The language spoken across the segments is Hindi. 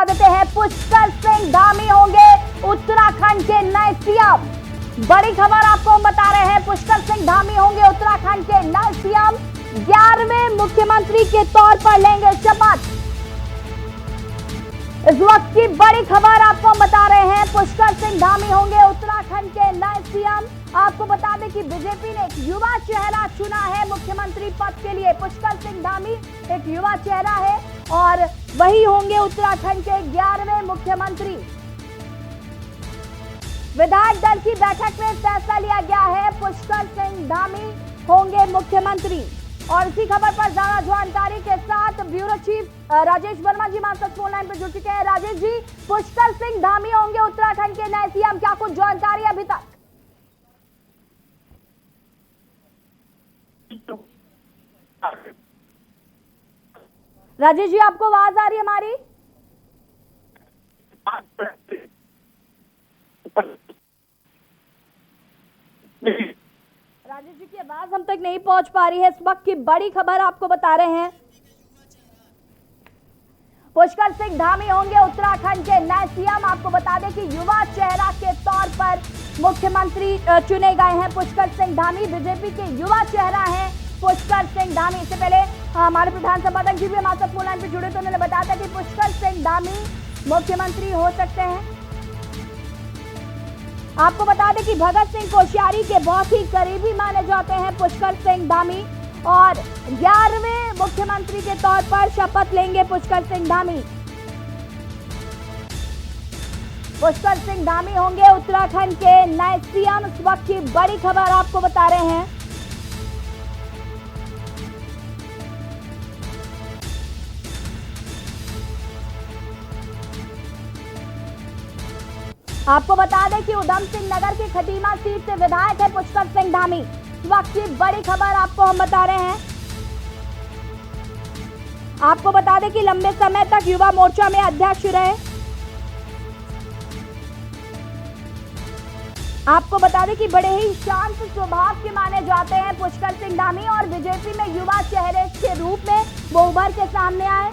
बता देते हैं, पुष्कर सिंह धामी होंगे उत्तराखंड के नए सीएम। बड़ी खबर आपको हम बता रहे हैं, पुष्कर सिंह धामी होंगे उत्तराखंड के नए सीएम। 11वें मुख्यमंत्री के तौर पर लेंगे शपथ। इस वक्त की बड़ी खबर आपको हम बता रहे हैं, पुष्कर सिंह धामी होंगे उत्तराखंड के नए सीएम। आपको बता दें कि बीजेपी ने एक युवा चेहरा चुना है मुख्यमंत्री पद के लिए। पुष्कर सिंह धामी एक युवा चेहरा है और वही होंगे उत्तराखंड के 11वें मुख्यमंत्री। विधायक दल की बैठक में फैसला लिया गया है, पुष्कर सिंह धामी होंगे मुख्यमंत्री। और इसी खबर पर ज्यादा जानकारी के साथ ब्यूरो चीफ राजेश वर्मा जी हमारे साथ फोन लाइन पर जुड़ चुके हैं। राजेश जी, पुष्कर सिंह धामी होंगे उत्तराखंड के नए सीएम, क्या कुछ जानकारी अभी तक? राजेश जी, आपको आवाज आ रही है हमारी? राजेश जी की आवाज हम तक नहीं पहुंच पा रही है। इस वक्त की बड़ी खबर आपको बता रहे हैं, पुष्कर सिंह धामी होंगे उत्तराखंड के नए सीएम। आपको बता दें कि युवा चेहरा के तौर पर मुख्यमंत्री चुने गए हैं पुष्कर सिंह धामी। बीजेपी के युवा चेहरा हैं पुष्कर सिंह धामी। इससे पहले हमारे प्रधान संपादक जी भी हमारे साथ फोन लाइन पर जुड़े, तो उन्होंने बताया था कि पुष्कर सिंह धामी मुख्यमंत्री हो सकते हैं। आपको बता दें कि भगत सिंह कोश्यारी के बहुत ही करीबी माने जाते हैं पुष्कर सिंह धामी और 11वें मुख्यमंत्री के तौर पर शपथ लेंगे पुष्कर सिंह धामी। पुष्कर सिंह धामी होंगे उत्तराखंड के नए सीएम। इस वक्त की बड़ी खबर आपको बता रहे हैं, आपको बता दें कि उधम सिंह नगर की खटीमा सीट से विधायक है पुष्कर सिंह धामी। इस वक्त की बड़ी खबर आपको हम बता रहे हैं, आपको बता दें कि लंबे समय तक युवा मोर्चा में अध्यक्ष रहे। आपको बता दें कि बड़े ही शांत स्वभाव के माने जाते हैं पुष्कर सिंह धामी और बीजेपी में युवा चेहरे के रूप में वो उभर के सामने आए।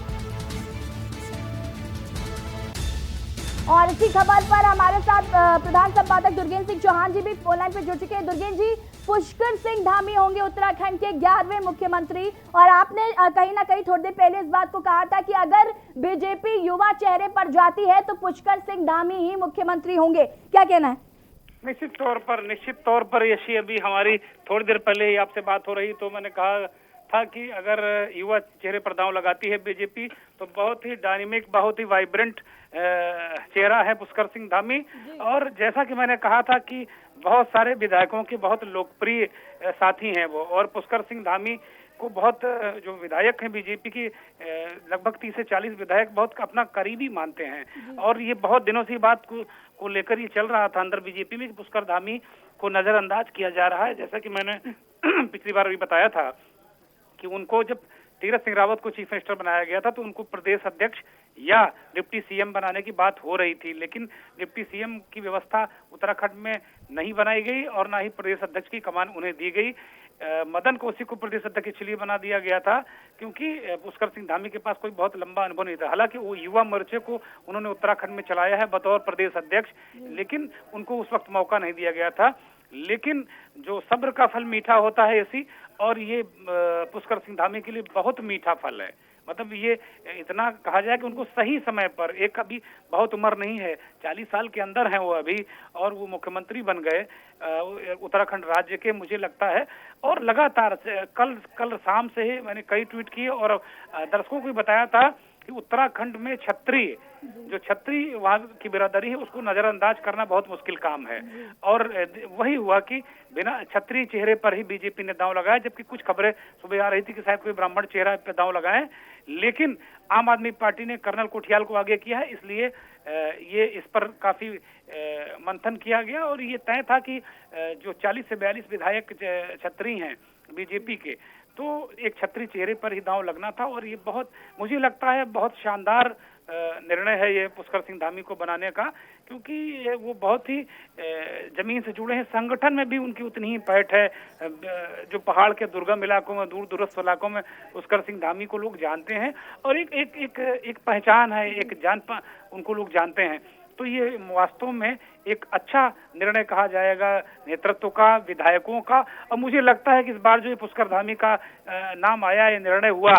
और इसी खबर पर हमारे साथ प्रधान संपादक दुर्गेंद्र सिंह चौहान जी भी फोन लाइन पर जुड़ चुके हैं। दुर्गेंद्र जी, पुष्कर सिंह धामी होंगे उत्तराखंड के 11वें मुख्यमंत्री और आपने कहीं ना कहीं थोड़ी देर पहले इस बात को कहा था कि अगर बीजेपी युवा चेहरे पर जाती है तो पुष्कर सिंह धामी ही मुख्यमंत्री होंगे, क्या कहना है? निश्चित तौर पर यशी, अभी हमारी थोड़ी देर पहले ही आपसे बात हो रही तो मैंने कहा था कि अगर युवा चेहरे पर दांव लगाती है बीजेपी तो बहुत ही डायनेमिक, बहुत ही वाइब्रेंट चेहरा है पुष्कर सिंह धामी। और जैसा कि मैंने कहा था कि बहुत सारे विधायकों के बहुत लोकप्रिय साथी हैं वो, और पुष्कर सिंह धामी को बहुत जो विधायक हैं बीजेपी की लगभग 30 से 40 विधायक बहुत अपना करीबी मानते हैं। और ये बहुत दिनों से बात को लेकर ये चल रहा था अंदर बीजेपी में कि पुष्कर धामी को नजरअंदाज किया जा रहा है। जैसा कि मैंने पिछली बार भी बताया था कि उनको जब तीरथ सिंह रावत को चीफ मिनिस्टर बनाया गया था तो उनको प्रदेश अध्यक्ष या डिप्टी सीएम बनाने की बात हो रही थी, लेकिन डिप्टी सीएम की व्यवस्था उत्तराखंड में नहीं बनाई गई और ना ही प्रदेश अध्यक्ष की कमान उन्हें दी गई। मदन कौशिक को प्रदेश अध्यक्ष इसलिए बना दिया गया था क्योंकि पुष्कर सिंह धामी के पास कोई बहुत लंबा अनुभव नहीं था। हालांकि वो युवा मोर्चे को उन्होंने उत्तराखंड में चलाया है बतौर प्रदेश अध्यक्ष, लेकिन उनको उस वक्त मौका नहीं दिया गया था। लेकिन जो सब्र का फल मीठा होता है ऐसी, और ये पुष्कर सिंह धामी के लिए बहुत मीठा फल है। मतलब ये इतना कहा जाए कि उनको सही समय पर, एक अभी बहुत उम्र नहीं है, 40 साल के अंदर हैं वो अभी, और वो मुख्यमंत्री बन गए उत्तराखंड राज्य के, मुझे लगता है। और लगातार कल शाम से ही मैंने कई ट्वीट किए और दर्शकों को भी बताया था कि उत्तराखंड में छत्री वहाँ की बिरादरी है उसको नजरअंदाज करना बहुत मुश्किल काम है। और वही हुआ कि बिना छत्री चेहरे पर ही बीजेपी ने दांव लगाया, जबकि कुछ खबरें सुबह आ रही थी कि शायद कोई ब्राह्मण चेहरा पे दांव लगाए, लेकिन आम आदमी पार्टी ने कर्नल कोठियाल को आगे किया है, इसलिए ये इस पर काफी मंथन किया गया और ये तय था कि जो 40 से 42 विधायक छत्री हैं बीजेपी के, तो एक छत्री चेहरे पर ही दांव लगना था। और ये बहुत, मुझे लगता है बहुत शानदार निर्णय है ये पुष्कर सिंह धामी को बनाने का, क्योंकि वो बहुत ही जमीन से जुड़े हैं। संगठन में भी उनकी उतनी ही पैठ है। जो पहाड़ के दुर्गम इलाकों में, दूर दूरस्थ इलाकों में पुष्कर सिंह धामी को लोग जानते हैं और एक पहचान है, उनको लोग जानते हैं। तो ये वास्तव में एक अच्छा निर्णय कहा जाएगा नेतृत्व का, विधायकों का। और मुझे लगता है कि इस बार जो पुष्कर धामी का नाम आया, ये निर्णय हुआ,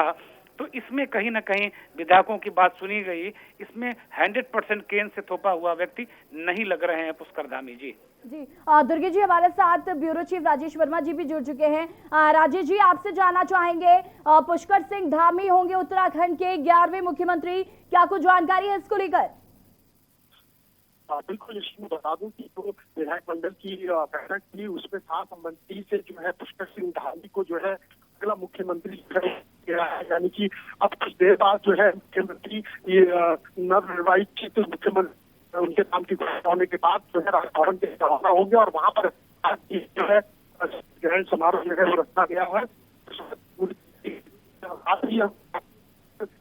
तो इसमें कहीं ना कहीं विधायकों की बात सुनी गई। इसमें 100% केंद्र से थोपा हुआ व्यक्ति नहीं लग रहे हैं पुष्कर धामी जी। जी दुर्गे जी, हमारे साथ ब्यूरो चीफ राजेश वर्मा जी भी जुड़ चुके हैं। राजेश जी, आपसे जानना चाहेंगे, पुष्कर सिंह धामी होंगे उत्तराखंड के 11वें मुख्यमंत्री, क्या कुछ जानकारी है इसको लेकर? बिल्कुल, इसमें बता दूं कि जो विधायक मंडल की बैठक थी उसमें सहमति से जो है पुष्कर सिंह धामी को जो है अगला मुख्यमंत्री यानी कि अब कुछ देर बाद जो है मुख्यमंत्री नवनिर्वाचित मुख्यमंत्री उनके नाम की घोषणा होने के बाद जो है राजभवन के रवाना होंगे और वहां पर जो है ग्रहण समारोह जो है वो रखा गया है।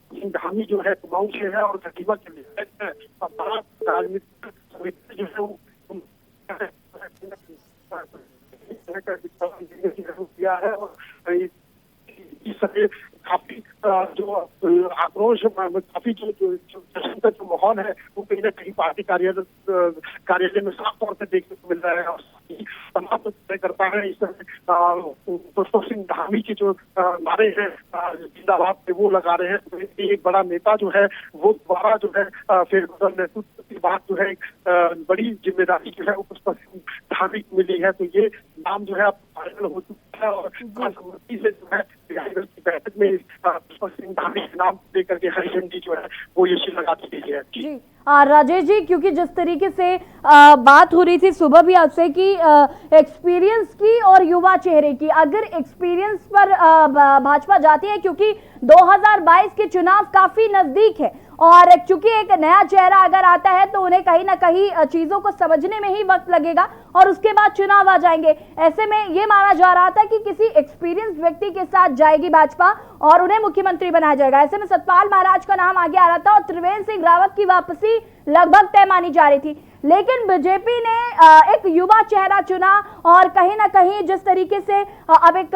सिंह धामी जो है कुमाऊं से है और खटीमा के विधायक है और बड़ा राजनीतिक समिति जो है वो किया है। और इस समय काफी जो आक्रोश, काफी जो जश्न का जो माहौल है वो कहीं ना कहीं पार्टी कार्यालय में साफ तौर से देखने को मिल रहा है। और तमाम कार्यकर्ता है इस समय पुष्कर सिंह धामी के जो नारे हैं जिंदाबाद पे वो लगा रहे हैं। तो एक बड़ा नेता जो है वो दोबारा जो है फिर नेतृत्व की बात जो है बड़ी जिम्मेदारी जो है वो पुष्कर सिंह धामी को मिली है। तो ये नाम जो है अब फाइनल हो चुका है और सहमति से जो है की बैठक में पुष्कर सिंह धामी के नाम लेकर के हरी झंडी जो है वो ये लगा दी गई है। जी राजेश जी, क्योंकि जिस तरीके से बात हो रही थी सुबह भी आपसे कि एक्सपीरियंस की और युवा चेहरे की, अगर एक्सपीरियंस पर भाजपा जाती है, क्योंकि 2022 के चुनाव काफी नजदीक है और चूंकि एक नया चेहरा अगर आता है तो उन्हें कहीं ना कहीं चीजों को समझने में ही वक्त लगेगा और उसके बाद चुनाव आ जाएंगे। ऐसे में ये माना जा रहा था कि किसी एक्सपीरियंस व्यक्ति के साथ जाएगी भाजपा और उन्हें मुख्यमंत्री बनाया जाएगा। ऐसे में सतपाल महाराज का नाम आगे आ रहा था और त्रिवेंद्र सिंह रावत की वापसी लगभग तय मानी जा रही थी, लेकिन बीजेपी ने एक युवा चेहरा चुना और कहीं ना कहीं जिस तरीके से अब एक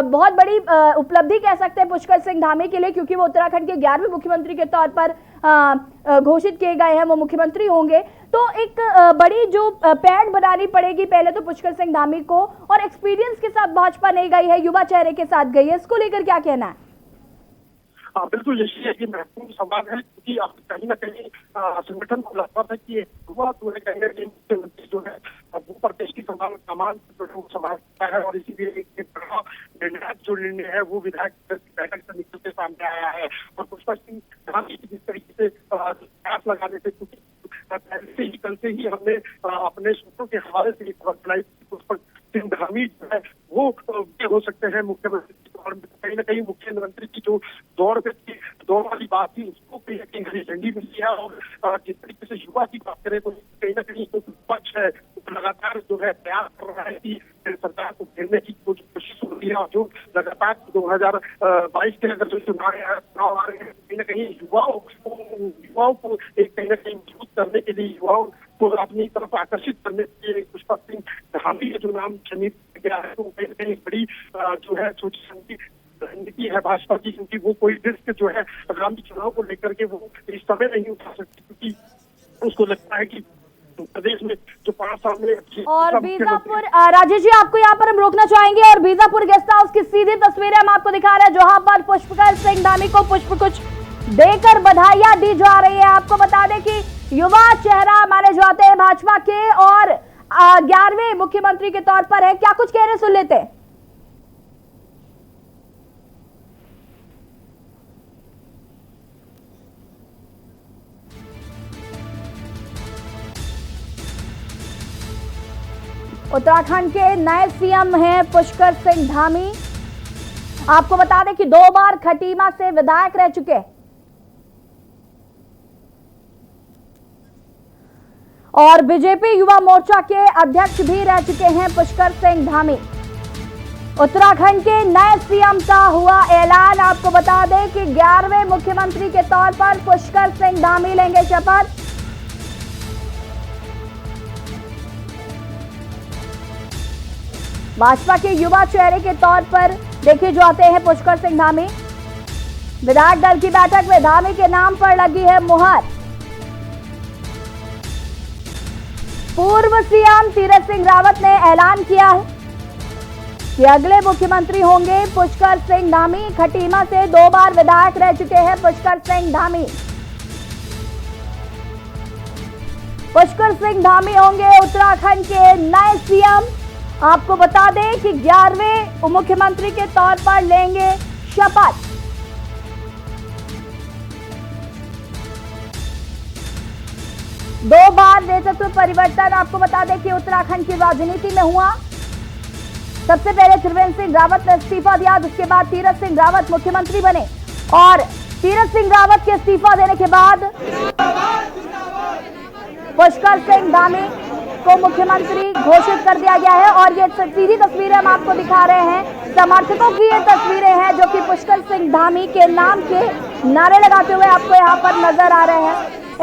बहुत बड़ी उपलब्धि कह सकते हैं पुष्कर सिंह धामी के लिए, क्योंकि वो उत्तराखंड के 11वें मुख्यमंत्री के तौर पर घोषित किए गए हैं, वो मुख्यमंत्री होंगे। तो एक बड़ी जो पैड बनानी पड़ेगी पहले तो पुष्कर सिंह धामी को, और एक्सपीरियंस के साथ भाजपा नहीं गई है, युवा चेहरे के साथ गई है, इसको लेकर क्या कहना है? बिल्कुल, ये महत्वपूर्ण सवाल है क्योंकि अब कहीं ना कहीं संगठन को लगता था कि युवा जो है कहीं ना कहीं मुख्यमंत्री जो है वो प्रदेश की सामान संभालता है और इसीलिए एक बड़ा निर्णायक जो निर्णय है वो विधायक बैठक से निकल के सामने आया है। और पुष्कर सिंह धामी जिस तरीके से प्रयास लगाने से, क्योंकि पहले से ही कल से ही हमने अपने सूत्रों के हवाले से पुष्कर सिंह धामी जो है वो हो सकते हैं मुख्यमंत्री, और कहीं ना कहीं मुख्यमंत्री की जो दौड़ वाली बात थी उसको कहीं ना कहीं हरी झंडी मिली है। और जिस तरीके से युवा की बात करें तो कहीं ना कहीं जो विपक्ष है लगातार जो है प्रयास कर रहा है कि सरकार को घेरने की कोशिश हो रही है और जो लगातार 2022 के अगर जो चुनाव आ रहे हैं कहीं ना कहीं युवाओं को एक कहीं ना कहीं मजबूत करने के लिए, युवाओं को अपनी तरफ आकर्षित करने के लिए पुष्कर सिंह धामी का जो नाम चयनित किया है तो कहीं ना कहीं बड़ी जो है सोची समझी रणनीति है भाजपा की, क्योंकि वो कोई रिस्क जो है आगामी चुनाव को लेकर के वो इस समय नहीं उठा सकती, क्योंकि उसको लगता है कि प्रदेश में जो 5 साल में। और बीजापुर, राजेश जी आपको यहाँ पर हम रोकना चाहेंगे और बीजापुर गेस्ट हाउस की सीधी तस्वीरें हम आपको दिखा रहे हैं जहां पर पुष्कर सिंह धामी को पुष्प कुछ देकर बधाइयां दी जा रही है। आपको बता दें कि युवा चेहरा माने जाते हैं भाजपा के और 11वें मुख्यमंत्री के तौर पर है, क्या कुछ कह रहे सुन लेते हैं। उत्तराखंड के नए सीएम हैं पुष्कर सिंह धामी। आपको बता दें कि 2 बार खटीमा से विधायक रह चुके हैं और बीजेपी युवा मोर्चा के अध्यक्ष भी रह चुके हैं पुष्कर सिंह धामी। उत्तराखंड के नए सीएम का हुआ ऐलान। आपको बता दें कि 11वें मुख्यमंत्री के तौर पर पुष्कर सिंह धामी लेंगे शपथ। भाजपा के युवा चेहरे के तौर पर देखे जाते हैं पुष्कर सिंह धामी। विधायक दल की बैठक में धामी के नाम पर लगी है मुहर। पूर्व सीएम तीरथ सिंह रावत ने ऐलान किया है कि अगले मुख्यमंत्री होंगे पुष्कर सिंह धामी। खटीमा से 2 बार विधायक रह चुके हैं पुष्कर सिंह धामी। पुष्कर सिंह धामी होंगे उत्तराखंड के नए सीएम। आपको बता दें कि 11वें मुख्यमंत्री के तौर पर लेंगे शपथ। दो बार नेतृत्व परिवर्तन आपको बता दें कि उत्तराखंड की राजनीति में हुआ। सबसे पहले त्रिवेंद्र सिंह रावत ने इस्तीफा दिया, जिसके बाद तीरथ सिंह रावत मुख्यमंत्री बने और तीरथ सिंह रावत के इस्तीफा देने के बाद पुष्कर सिंह धामी को मुख्यमंत्री घोषित कर दिया गया है। और ये सीधी तस्वीरें हम आपको दिखा रहे हैं, समर्थकों की ये तस्वीरें हैं जो कि पुष्कर सिंह धामी के नाम के नारे लगाते हुए आपको यहाँ पर नजर आ रहे हैं।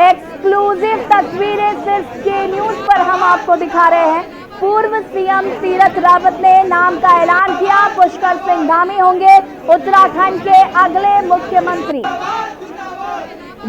एक्सक्लूसिव तस्वीरें सिर्फ के न्यूज पर हम आपको दिखा रहे हैं। पूर्व सीएम तीरथ रावत ने नाम का ऐलान किया, पुष्कर सिंह धामी होंगे उत्तराखंड के अगले मुख्यमंत्री।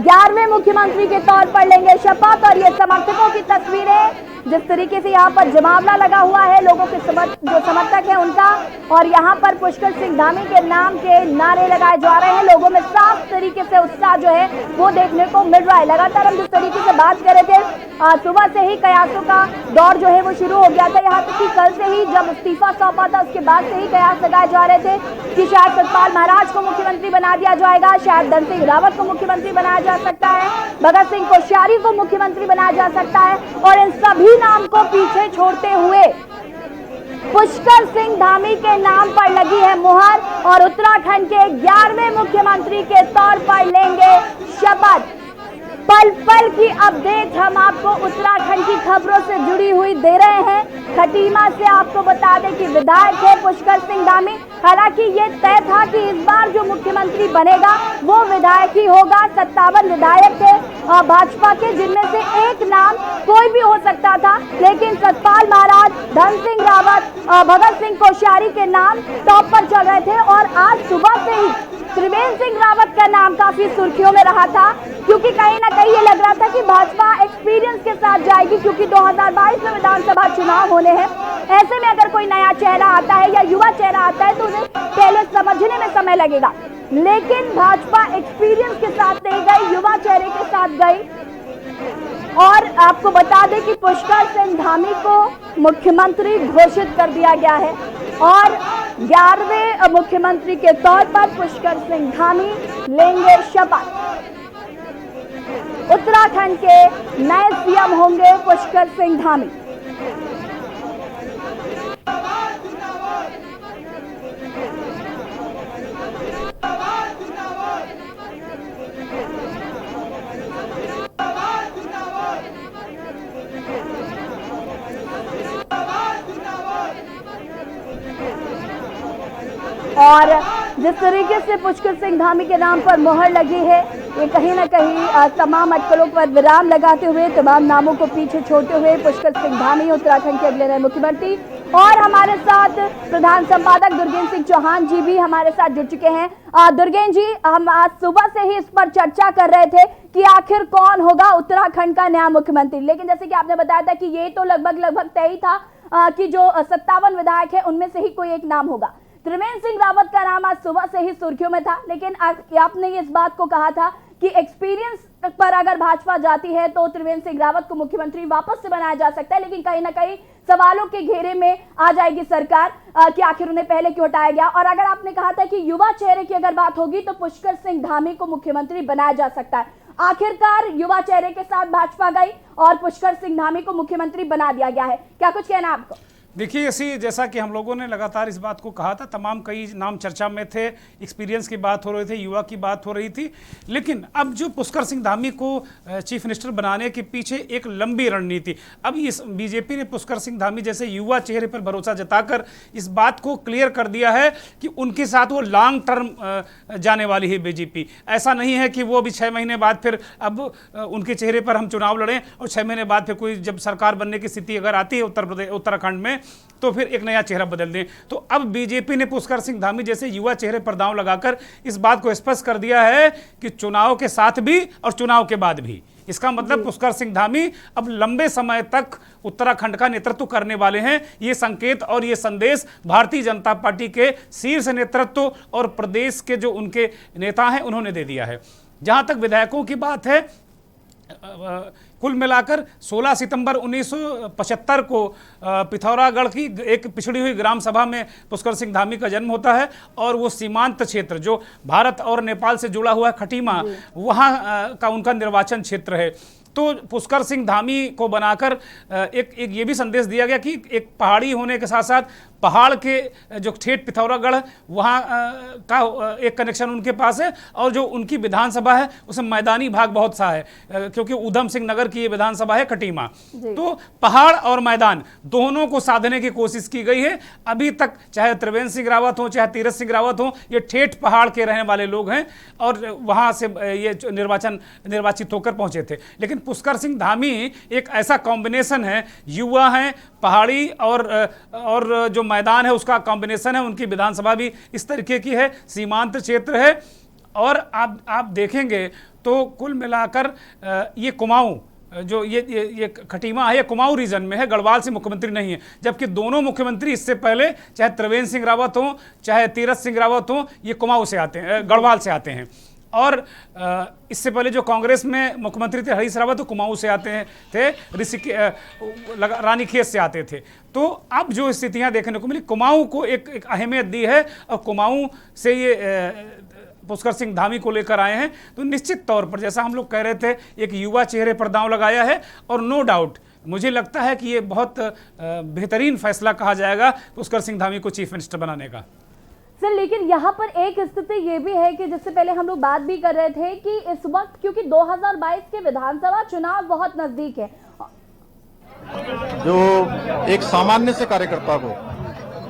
11वें मुख्यमंत्री के तौर पर लेंगे शपथ। और ये समर्थकों की तस्वीरें, जिस तरीके से यहाँ पर जमावड़ा लगा हुआ है लोगों के जो समर्थक हैं उनका, और यहाँ पर पुष्कर सिंह धामी के नाम के नारे लगाए जा रहे हैं। लोगों में साफ तरीके से उत्साह जो है वो देखने को मिल रहा है। लगातार हम जिस तरीके से बात कर रहे थे, सुबह से ही कयासों का दौर जो है वो शुरू हो गया था। यहाँ तक कि कल से ही जब इस्तीफा सौंपा था उसके बाद से ही कयास लगाए जा रहे थे कि शायद सतपाल महाराज को मुख्यमंत्री बना दिया जाएगा, शायद धन सिंह रावत को मुख्यमंत्री बनाया जा सकता है, भगत सिंह कोश्यारी को मुख्यमंत्री बनाया जा सकता है। और इन सभी नाम को पीछे छोड़ते हुए पुष्कर सिंह धामी के नाम पर लगी है मुहर और उत्तराखंड के 11वें मुख्यमंत्री के तौर पर लेंगे शपथ। पल पल की अपडेट हम आपको उत्तराखंड की खबरों से जुड़ी हुई दे रहे हैं। खटीमा से आपको बता दें कि विधायक है पुष्कर सिंह धामी। हालांकि ये तय था कि इस बार जो मुख्यमंत्री बनेगा वो विधायक ही होगा। 57 विधायक थे भाजपा के, जिनमें से एक नाम कोई भी हो सकता था, लेकिन सतपाल महाराज, धन सिंह रावत, भगत सिंह कोश्यारी के नाम टॉप पर चल रहे थे। और आज सुबह से ही त्रिवेंद्र सिंह रावत का नाम काफी सुर्खियों में रहा था, क्योंकि कहीं ना कहीं ये लग रहा था कि भाजपा एक्सपीरियंस के साथ जाएगी, क्योंकि 2022 में विधानसभा चुनाव होने हैं। ऐसे में अगर कोई नया चेहरा आता है या युवा चेहरा आता है तो उन्हें पहले समझने में समय लगेगा। लेकिन भाजपा एक्सपीरियंस के साथ नहीं गई, युवा चेहरे के साथ गई। और आपको बता दें कि पुष्कर सिंह धामी को मुख्यमंत्री घोषित कर दिया गया है और 11वें मुख्यमंत्री के तौर पर पुष्कर सिंह धामी लेंगे शपथ। उत्तराखंड के नए सीएम होंगे पुष्कर सिंह धामी। और जिस तरीके से पुष्कर सिंह धामी के नाम पर मोहर लगी है, ये कहीं ना कहीं तमाम अटकलों पर विराम लगाते हुए, तमाम नामों को पीछे छोड़ते हुए पुष्कर सिंह धामी उत्तराखंड के अगले नए मुख्यमंत्री। और हमारे साथ प्रधान संपादक दुर्गेन्द्र सिंह चौहान जी भी हमारे साथ जुड़ चुके हैं। दुर्गेन्द्र जी, हम आज सुबह से ही इस पर चर्चा कर रहे थे कि आखिर कौन होगा उत्तराखंड का नया मुख्यमंत्री, लेकिन जैसे कि आपने बताया था कि ये तो लगभग तय ही था कि जो 57 विधायक है उनमें से ही कोई एक नाम होगा। त्रिवेंद्र सिंह रावत का नाम आज सुबह से ही सुर्खियों में था, लेकिन आपने इस बात को कहा था कि एक्सपीरियंस पर अगर भाजपा जाती है तो त्रिवेंद्र सिंह रावत को मुख्यमंत्री वापस से बनाया जा सकता है। लेकिन कहीं ना कहीं सवालों के घेरे में आ जाएगी सरकार कि आखिर उन्हें पहले क्यों हटाया गया। और अगर आपने कहा था कि युवा चेहरे की अगर बात होगी तो पुष्कर सिंह धामी को मुख्यमंत्री बनाया जा सकता है। आखिरकार युवा चेहरे के साथ भाजपा गई और पुष्कर सिंह धामी को मुख्यमंत्री बना दिया गया है। क्या कुछ कहना आपको? देखिए ऐसी जैसा कि हम लोगों ने लगातार इस बात को कहा था, तमाम कई नाम चर्चा में थे, एक्सपीरियंस की बात हो रही थी, युवा की बात हो रही थी, लेकिन अब जो पुष्कर सिंह धामी को चीफ मिनिस्टर बनाने के पीछे एक लंबी रणनीति, अब इस बीजेपी ने पुष्कर सिंह धामी जैसे युवा चेहरे पर भरोसा जताकर इस बात को क्लियर कर दिया है कि उनके साथ वो लॉन्ग टर्म जाने वाली है बीजेपी। ऐसा नहीं है कि वो अभी 6 महीने बाद फिर अब उनके चेहरे पर हम चुनाव लड़ें और 6 महीने बाद फिर कोई जब सरकार बनने की स्थिति अगर आती है उत्तराखंड में तो फिर एक नया चेहरा बदल दें। तो अब बीजेपी ने पुष्कर सिंह धामी जैसे युवा चेहरे पर दांव लगाकर इस बात को स्पष्ट कर दिया है कि चुनाव के साथ भी और चुनाव के बाद भी। इसका मतलब पुष्कर सिंह धामी अब लंबे समय तक उत्तराखंड का नेतृत्व करने वाले हैं। ये संकेत और ये संदेश भारतीय जनता पार्टी के शीर्ष नेतृत्व और प्रदेश के जो उनके नेता हैं उन्होंने दे दिया है। जहां तक विधायकों की बात है, कुल मिलाकर 16 सितंबर 1975 को पिथौरागढ़ की एक पिछड़ी हुई ग्राम सभा में पुष्कर सिंह धामी का जन्म होता है और वो सीमांत क्षेत्र जो भारत और नेपाल से जुड़ा हुआ है खटीमा, वहाँ का उनका निर्वाचन क्षेत्र है। तो पुष्कर सिंह धामी को बनाकर एक ये भी संदेश दिया गया कि एक पहाड़ी होने के साथ साथ पहाड़ के जो ठेठ पिथौरागढ़ वहाँ का एक कनेक्शन उनके पास है और जो उनकी विधानसभा है उसमें मैदानी भाग बहुत सा है, क्योंकि ऊधम सिंह नगर की ये विधानसभा है खटीमा। तो पहाड़ और मैदान दोनों को साधने की कोशिश की गई है। अभी तक चाहे त्रिवेंद्र सिंह रावत हो चाहे तीरथ सिंह रावत हो, ये ठेठ पहाड़ के रहने वाले लोग हैं और वहाँ से ये निर्वाचित होकर पहुँचे थे। लेकिन पुष्कर सिंह धामी एक ऐसा कॉम्बिनेशन है, युवा हैं, पहाड़ी और जो मैदान है उसका कॉम्बिनेशन है। उनकी विधानसभा भी इस तरीके की है, सीमांत क्षेत्र है। और आप देखेंगे तो कुल मिलाकर ये कुमाऊं जो ये खटीमा है, ये कुमाऊं रीजन में है, गढ़वाल से मुख्यमंत्री नहीं है। जबकि दोनों मुख्यमंत्री इससे पहले चाहे त्रिवेंद्र सिंह रावत हो चाहे तीरथ सिंह रावत हो, ये कुमाऊं से आते हैं, गढ़वाल से आते हैं। और इससे पहले जो कांग्रेस में मुख्यमंत्री थे हरीश रावत, तो कुमाऊं से आते थे, रानीखेत से आते थे। तो अब जो स्थितियां देखने को मिली, कुमाऊं को एक अहमियत दी है और कुमाऊं से ये पुष्कर सिंह धामी को लेकर आए हैं। तो निश्चित तौर पर जैसा हम लोग कह रहे थे, एक युवा चेहरे पर दांव लगाया है और नो डाउट मुझे लगता है कि ये बहुत बेहतरीन फैसला कहा जाएगा पुष्कर सिंह धामी को चीफ मिनिस्टर बनाने का। सर, लेकिन यहाँ पर एक स्थिति ये भी है कि जिससे पहले हम लोग बात भी कर रहे थे कि इस वक्त क्योंकि 2022 के विधानसभा चुनाव बहुत नजदीक है, जो एक सामान्य से कार्यकर्ता को,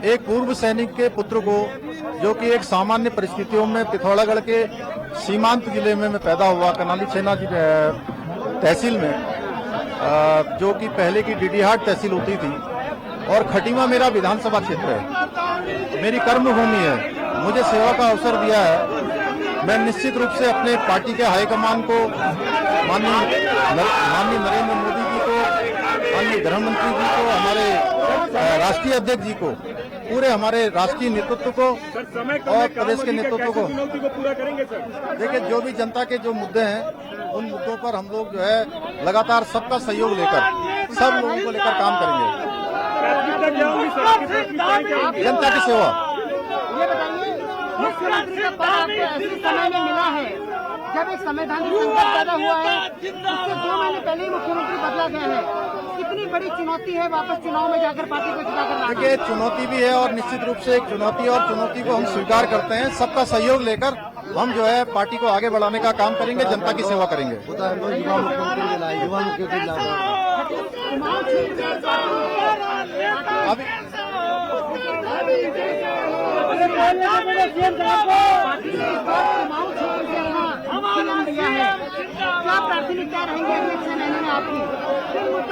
एक पूर्व सैनिक के पुत्र को, जो कि एक सामान्य परिस्थितियों में पिथौरागढ़ के सीमांत जिले में मैं पैदा हुआ, कनाली छेना की तहसील में, जो कि पहले की डीडीहाट तहसील होती थी, और खटीमा मेरा विधानसभा क्षेत्र है, मेरी कर्मभूमि है, मुझे सेवा का अवसर दिया है। मैं निश्चित रूप से अपने पार्टी के हाईकमान को, माननीय नरेंद्र मोदी जी को, माननीय गृह मंत्री जी को, हमारे राष्ट्रीय अध्यक्ष जी को, पूरे हमारे राष्ट्रीय नेतृत्व को और प्रदेश के नेतृत्व को पूरा करेंगे। सर देखिए, जो भी जनता के जो मुद्दे हैं उन मुद्दों पर हम लोग जो है लगातार सबका सहयोग लेकर, सब लोगों को लेकर काम करेंगे। जनता की सेवा। ये बताइए, मुख्यमंत्री का पद आपको ऐसे समय में मिला है जब एक संवैधानिक संकट पैदा हुआ है, उससे 2 महीने पहले ही मुख्यमंत्री बदला गया है। कितनी बड़ी चुनौती है वापस चुनाव में जाकर पार्टी को जिताकर लाना? देखिए, चुनौती भी है और निश्चित रूप से एक चुनौती, और चुनौती को हम स्वीकार करते हैं। सबका सहयोग लेकर हम जो है पार्टी को आगे बढ़ाने का काम करेंगे, जनता की सेवा करेंगे।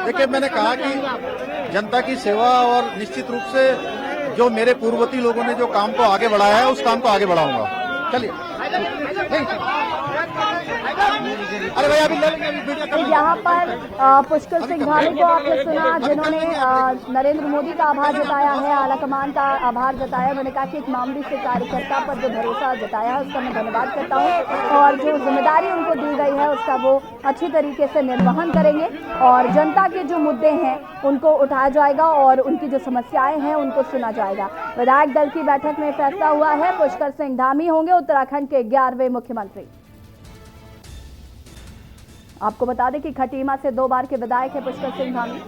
देखिए, मैंने कहा कि जनता की सेवा और निश्चित रूप से जो मेरे पूर्ववर्ती लोगों ने जो काम को आगे बढ़ाया है उस काम को आगे बढ़ाऊंगा। चलिए। अरे भैया, यहाँ पर पुष्कर सिंह धामी को आपने सुना, जिन्होंने नरेंद्र मोदी का आभार जताया है, आलाकमान का आभार जताया। उन्होंने कहा कि एक मामूली से कार्यकर्ता पर जो भरोसा जताया है उसका मैं धन्यवाद करता हूँ और जो जिम्मेदारी उनको दी गई है उसका वो अच्छी तरीके से निर्वहन करेंगे और जनता के जो मुद्दे हैं उनको उठाया जाएगा और उनकी जो समस्याएं हैं उनको सुना जाएगा। विधायक दल की बैठक में फैसला हुआ है, पुष्कर सिंह धामी होंगे उत्तराखंड के 11वें मुख्यमंत्री। आपको बता दें कि खटीमा से 2 बार के विधायक है पुष्कर सिंह धामी।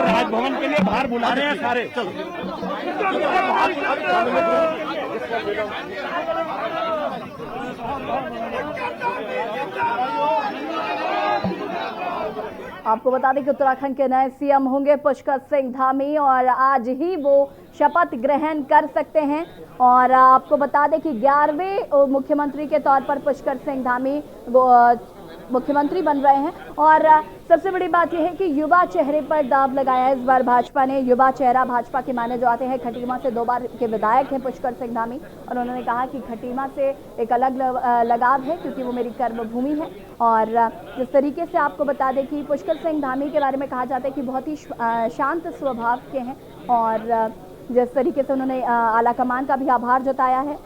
राजभवन के लिए बाहर बुला रहे हैं सारे। आपको बता दें कि उत्तराखंड के नए सीएम होंगे पुष्कर सिंह धामी और आज ही वो शपथ ग्रहण कर सकते हैं। और आपको बता दें कि 11वें मुख्यमंत्री के तौर पर पुष्कर सिंह धामी मुख्यमंत्री बन रहे हैं। और सबसे बड़ी बात यह है कि युवा चेहरे पर दाव लगाया है इस बार भाजपा ने। युवा चेहरा भाजपा के माने जो आते हैं। खटीमा से 2 बार के विधायक हैं पुष्कर सिंह धामी और उन्होंने कहा कि खटीमा से एक अलग लगाव है क्योंकि वो मेरी कर्मभूमि है। और जिस तरीके से आपको बता दें कि पुष्कर सिंह धामी के बारे में कहा जाता है कि बहुत ही शांत स्वभाव के हैं और जिस तरीके से उन्होंने आला कमान का भी आभार जताया है।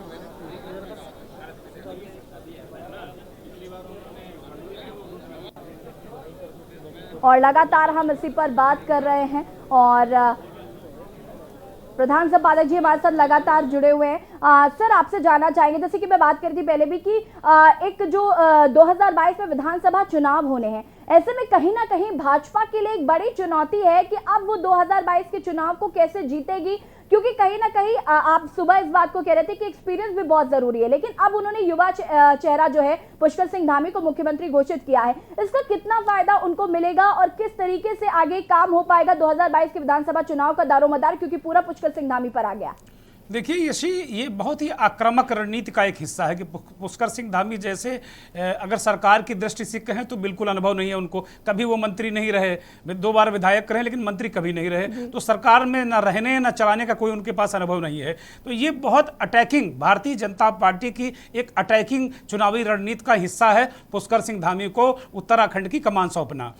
और लगातार हम इसी पर बात कर रहे हैं और प्रधान संपादक जी हमारे साथ लगातार जुड़े हुए हैं। सर आपसे जानना चाहेंगे, जैसे कि मैं बात कर रही थी पहले भी कि एक जो 2022 में विधानसभा चुनाव होने हैं, ऐसे में कहीं ना कहीं भाजपा के लिए एक बड़ी चुनौती है कि अब वो 2022 के चुनाव को कैसे जीतेगी, क्योंकि कहीं ना कहीं आप सुबह इस बात को कह रहे थे कि एक्सपीरियंस भी बहुत जरूरी है, लेकिन अब उन्होंने युवा चेहरा जो है पुष्कर सिंह धामी को मुख्यमंत्री घोषित किया है। इसका कितना फायदा उनको मिलेगा और किस तरीके से आगे काम हो पाएगा 2022 के विधानसभा चुनाव का दारोमदार, क्योंकि पूरा पुष्कर सिंह धामी पर आ गया। देखिए यशी, ये बहुत ही आक्रामक रणनीति का एक हिस्सा है कि पुष्कर सिंह धामी जैसे अगर सरकार की दृष्टि से कहें तो बिल्कुल अनुभव नहीं है उनको। कभी वो मंत्री नहीं रहे, 2 बार विधायक रहे लेकिन मंत्री कभी नहीं रहे, तो सरकार में ना रहने ना चलाने का कोई उनके पास अनुभव नहीं है। तो ये बहुत अटैकिंग, भारतीय जनता पार्टी की एक अटैकिंग चुनावी रणनीति का हिस्सा है पुष्कर सिंह धामी को उत्तराखंड की कमान सौंपना।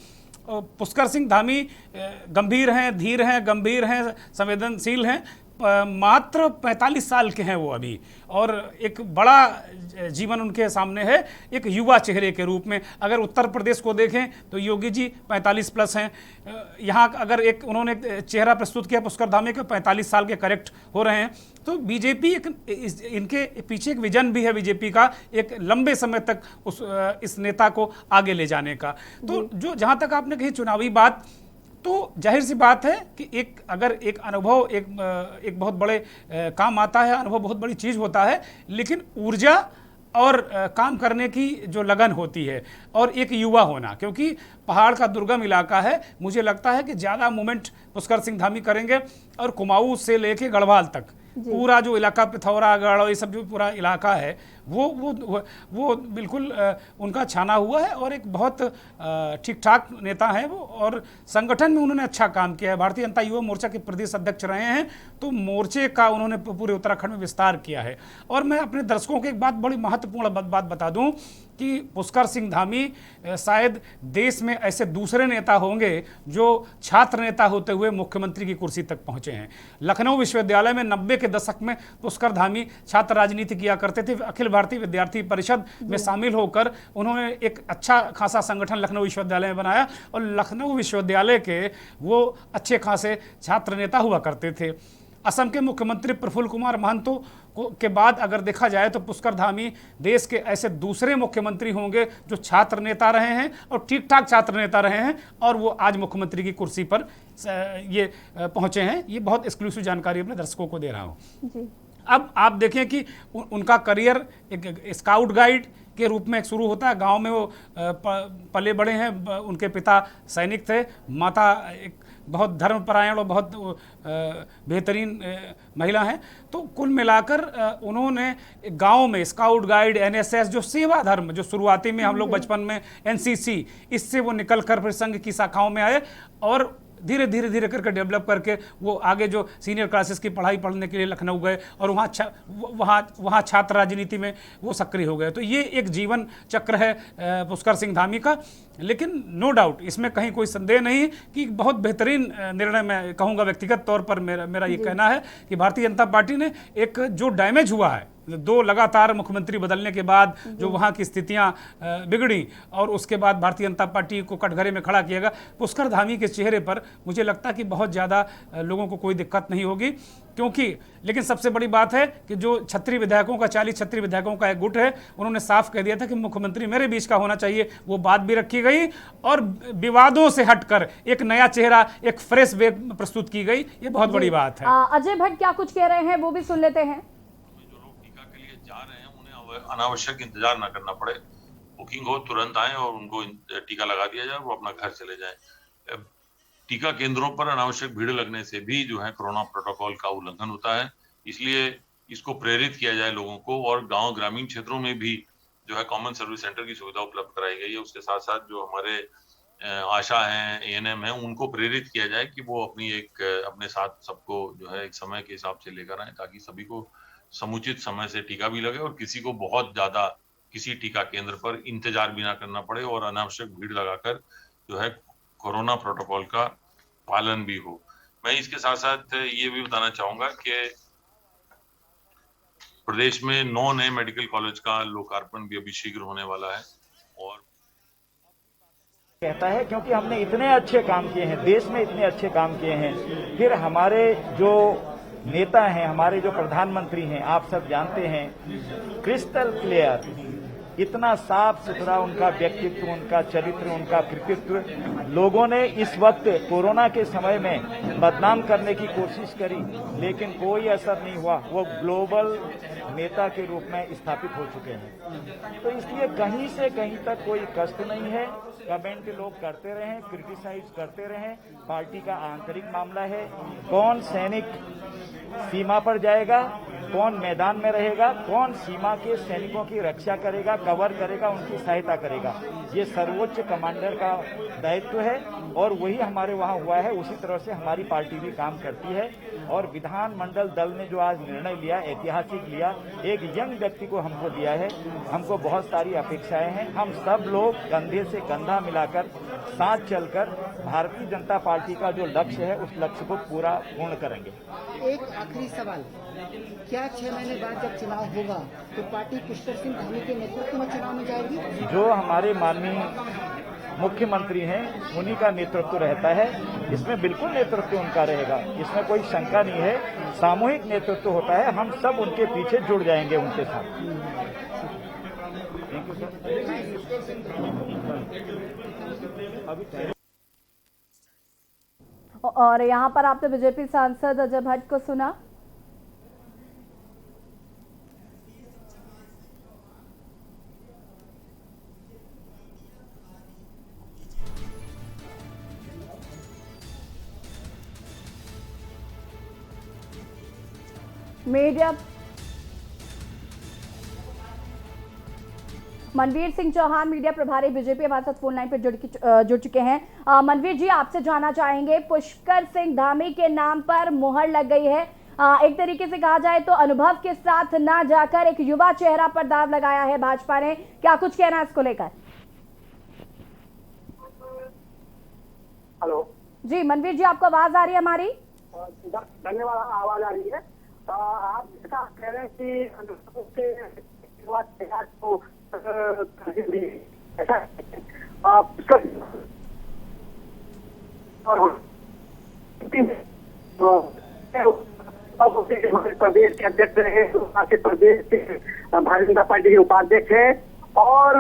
पुष्कर सिंह धामी गंभीर हैं, धीर हैं, गंभीर हैं, संवेदनशील हैं, मात्र 45 साल के हैं वो अभी, और एक बड़ा जीवन उनके सामने है एक युवा चेहरे के रूप में। अगर उत्तर प्रदेश को देखें तो योगी जी 45 प्लस हैं, यहाँ अगर एक उन्होंने चेहरा प्रस्तुत किया पुष्कर धामी के 45 साल के करेक्ट हो रहे हैं। तो बीजेपी इनके पीछे एक विजन भी है बीजेपी का, एक लंबे समय तक इस नेता को आगे ले जाने का। तो जो जहाँ तक आपने कही चुनावी बात, तो जाहिर सी बात है कि अगर एक अनुभव एक बहुत बड़े काम आता है, अनुभव बहुत बड़ी चीज़ होता है, लेकिन ऊर्जा और काम करने की जो लगन होती है और एक युवा होना, क्योंकि पहाड़ का दुर्गम इलाका है, मुझे लगता है कि ज़्यादा मूवमेंट पुष्कर सिंह धामी करेंगे। और कुमाऊं से लेके गढ़वाल तक पूरा जो इलाका, पिथौरागढ़, ये सब जो पूरा इलाका है वो बिल्कुल उनका छाना हुआ है और एक बहुत ठीक ठाक नेता हैं वो। और संगठन में उन्होंने अच्छा काम किया है, भारतीय जनता युवा मोर्चा के प्रदेश अध्यक्ष रहे हैं, तो मोर्चे का उन्होंने पूरे उत्तराखंड में विस्तार किया है। और मैं अपने दर्शकों को एक बात, बड़ी महत्वपूर्ण बात बता दूं कि पुष्कर सिंह धामी शायद देश में ऐसे दूसरे नेता होंगे जो छात्र नेता होते हुए मुख्यमंत्री की कुर्सी तक पहुंचे हैं। लखनऊ विश्वविद्यालय में 90 के दशक में पुष्कर धामी छात्र राजनीति किया करते थे। अखिल भारतीय विद्यार्थी परिषद में शामिल होकर उन्होंने एक अच्छा खासा संगठन लखनऊ विश्वविद्यालय में बनाया और लखनऊ विश्वविद्यालय के वो अच्छे खासे छात्र नेता हुआ करते थे। असम के मुख्यमंत्री प्रफुल्ल कुमार महंतो के बाद अगर देखा जाए तो पुष्कर धामी देश के ऐसे दूसरे मुख्यमंत्री होंगे जो छात्र नेता रहे हैं और ठीक ठाक छात्र नेता रहे हैं और वो आज मुख्यमंत्री की कुर्सी पर ये पहुंचे हैं। ये बहुत एक्सक्लूसिव जानकारी अपने दर्शकों को दे रहा हूँ। अब आप देखें कि उनका करियर एक स्काउट गाइड के रूप में शुरू होता है। गांव में वो पले बड़े हैं, उनके पिता सैनिक थे, माता एक बहुत धर्मपरायण और बहुत बेहतरीन महिला हैं। तो कुल मिलाकर उन्होंने गांव में स्काउट गाइड, एनएसएस, जो सेवा धर्म जो शुरुआती में हम लोग बचपन में एनसीसी, इससे वो निकल कर फिर संघ की शाखाओं में आए और धीरे धीरे करके डेवलप करके वो आगे जो सीनियर क्लासेस की पढ़ाई पढ़ने के लिए लखनऊ गए और वहाँ छात्र राजनीति में वो सक्रिय हो गए। तो ये एक जीवन चक्र है पुष्कर सिंह धामी का। लेकिन नो डाउट, इसमें कहीं कोई संदेह नहीं कि बहुत बेहतरीन निर्णय मैं कहूँगा व्यक्तिगत तौर पर मेरा ये कहना है कि भारतीय जनता पार्टी ने एक जो डैमेज हुआ है दो लगातार मुख्यमंत्री बदलने के बाद जो वहाँ की स्थितियाँ बिगड़ी और उसके बाद भारतीय जनता पार्टी को कटघरे में खड़ा किया गया, पुष्कर धामी के चेहरे पर मुझे लगता है कि बहुत ज़्यादा लोगों को कोई दिक्कत नहीं होगी, क्योंकि लेकिन सबसे बड़ी बात है कि जो 36 विधायकों का 40 36 विधायकों का एक गुट है, उन्होंने साफ कह दिया था कि मुख्यमंत्री मेरे बीच का होना चाहिए। वो बात भी रखी गई और विवादों से हटकर एक नया चेहरा, एक फ्रेश वे प्रस्तुत की गई। ये बहुत बड़ी बात है। अजय भट्ट क्या कुछ कह रहे हैं वो भी सुन लेते हैं। जो लोग टीका के लिए जा रहे हैं उन्हें अनावश्यक इंतजार ना करना पड़े, बुकिंग हो तुरंत आए और उनको टीका लगा दिया जाए, वो अपना घर चले जाएं। टीका केंद्रों पर अनावश्यक भीड़ लगने से भी जो है कोरोना प्रोटोकॉल का उल्लंघन होता है, इसलिए इसको प्रेरित किया जाए लोगों को। और गांव ग्रामीण क्षेत्रों में भी जो है कॉमन सर्विस सेंटर की सुविधा उपलब्ध कराई गई है। उसके साथ साथ जो हमारे आशा हैं, एएनएम हैं, उनको प्रेरित किया जाए कि वो अपने साथ सबको जो है एक समय के हिसाब से लेकर आए, ताकि सभी को समुचित समय से टीका भी लगे और किसी को बहुत ज्यादा किसी टीका केंद्र पर इंतजार भी ना करना पड़े और अनावश्यक भीड़ लगाकर जो है कोरोना प्रोटोकॉल का पालन भी हो। मैं इसके साथ साथ ये भी बताना चाहूंगा कि प्रदेश में 9 नए मेडिकल कॉलेज का लोकार्पण भी अभी शीघ्र होने वाला है। और कहता है क्योंकि हमने इतने अच्छे काम किए हैं, देश में इतने अच्छे काम किए हैं, फिर हमारे जो नेता हैं, हमारे जो प्रधानमंत्री हैं, आप सब जानते हैं, क्रिस्टल क्लियर, इतना साफ सुथरा उनका व्यक्तित्व, उनका चरित्र, उनका कृतित्व, लोगों ने इस वक्त कोरोना के समय में बदनाम करने की कोशिश करी, लेकिन कोई असर नहीं हुआ। वो ग्लोबल नेता के रूप में स्थापित हो चुके हैं। तो इसलिए कहीं से कहीं तक कोई कष्ट नहीं है। कमेंट लोग करते रहें, क्रिटिसाइज करते रहें, पार्टी का आंतरिक मामला है। कौन सैनिक सीमा पर जाएगा, कौन मैदान में रहेगा, कौन सीमा के सैनिकों की रक्षा करेगा, कवर करेगा, उनकी सहायता करेगा, ये सर्वोच्च कमांडर का दायित्व है और वही हमारे वहाँ हुआ है। उसी तरह से हमारी पार्टी भी काम करती है और विधानमंडल दल ने जो आज निर्णय लिया, ऐतिहासिक लिया, एक यंग व्यक्ति को हमको दिया है, हमको बहुत सारी अपेक्षाएं हैं। हम सब लोग कंधे से कंधा मिलाकर साथ चलकर भारतीय जनता पार्टी का जो लक्ष्य है उस लक्ष्य को पूर्ण करेंगे। एक आखिरी सवाल, क्या 6 महीने बाद जब चुनाव होगा तो पार्टी पुष्कर सिंह धामी के नेतृत्व में चुनाव में जाएगी? जो हमारे माननीय मुख्यमंत्री हैं उन्हीं का नेतृत्व रहता है, इसमें बिल्कुल नेतृत्व उनका रहेगा, इसमें कोई शंका नहीं है। सामूहिक नेतृत्व होता है, हम सब उनके पीछे जुड़ जाएंगे उनके साथ। और यहाँ पर आपने बीजेपी सांसद अजय भट्ट को सुना। मीडिया मनवीर सिंह चौहान मीडिया प्रभारी बीजेपी हमारे साथ फोन लाइन पर जुड़ चुके हैं। मनवीर जी, आपसे जानना चाहेंगे, पुष्कर सिंह धामी के नाम पर मुहर लग गई है। एक तरीके से कहा जाए तो अनुभव के साथ ना जाकर एक युवा चेहरा पर दाव लगाया है भाजपा ने, क्या कुछ कहना है इसको लेकर? हेलो जी मनवीर जी, आपको आवाज आ रही है हमारी? धन्यवाद, आवाज आ रही है। आप जैसा कह रहे हैं कि प्रदेश के अध्यक्ष रहे, प्रदेश के भारतीय जनता पार्टी के उपाध्यक्ष है और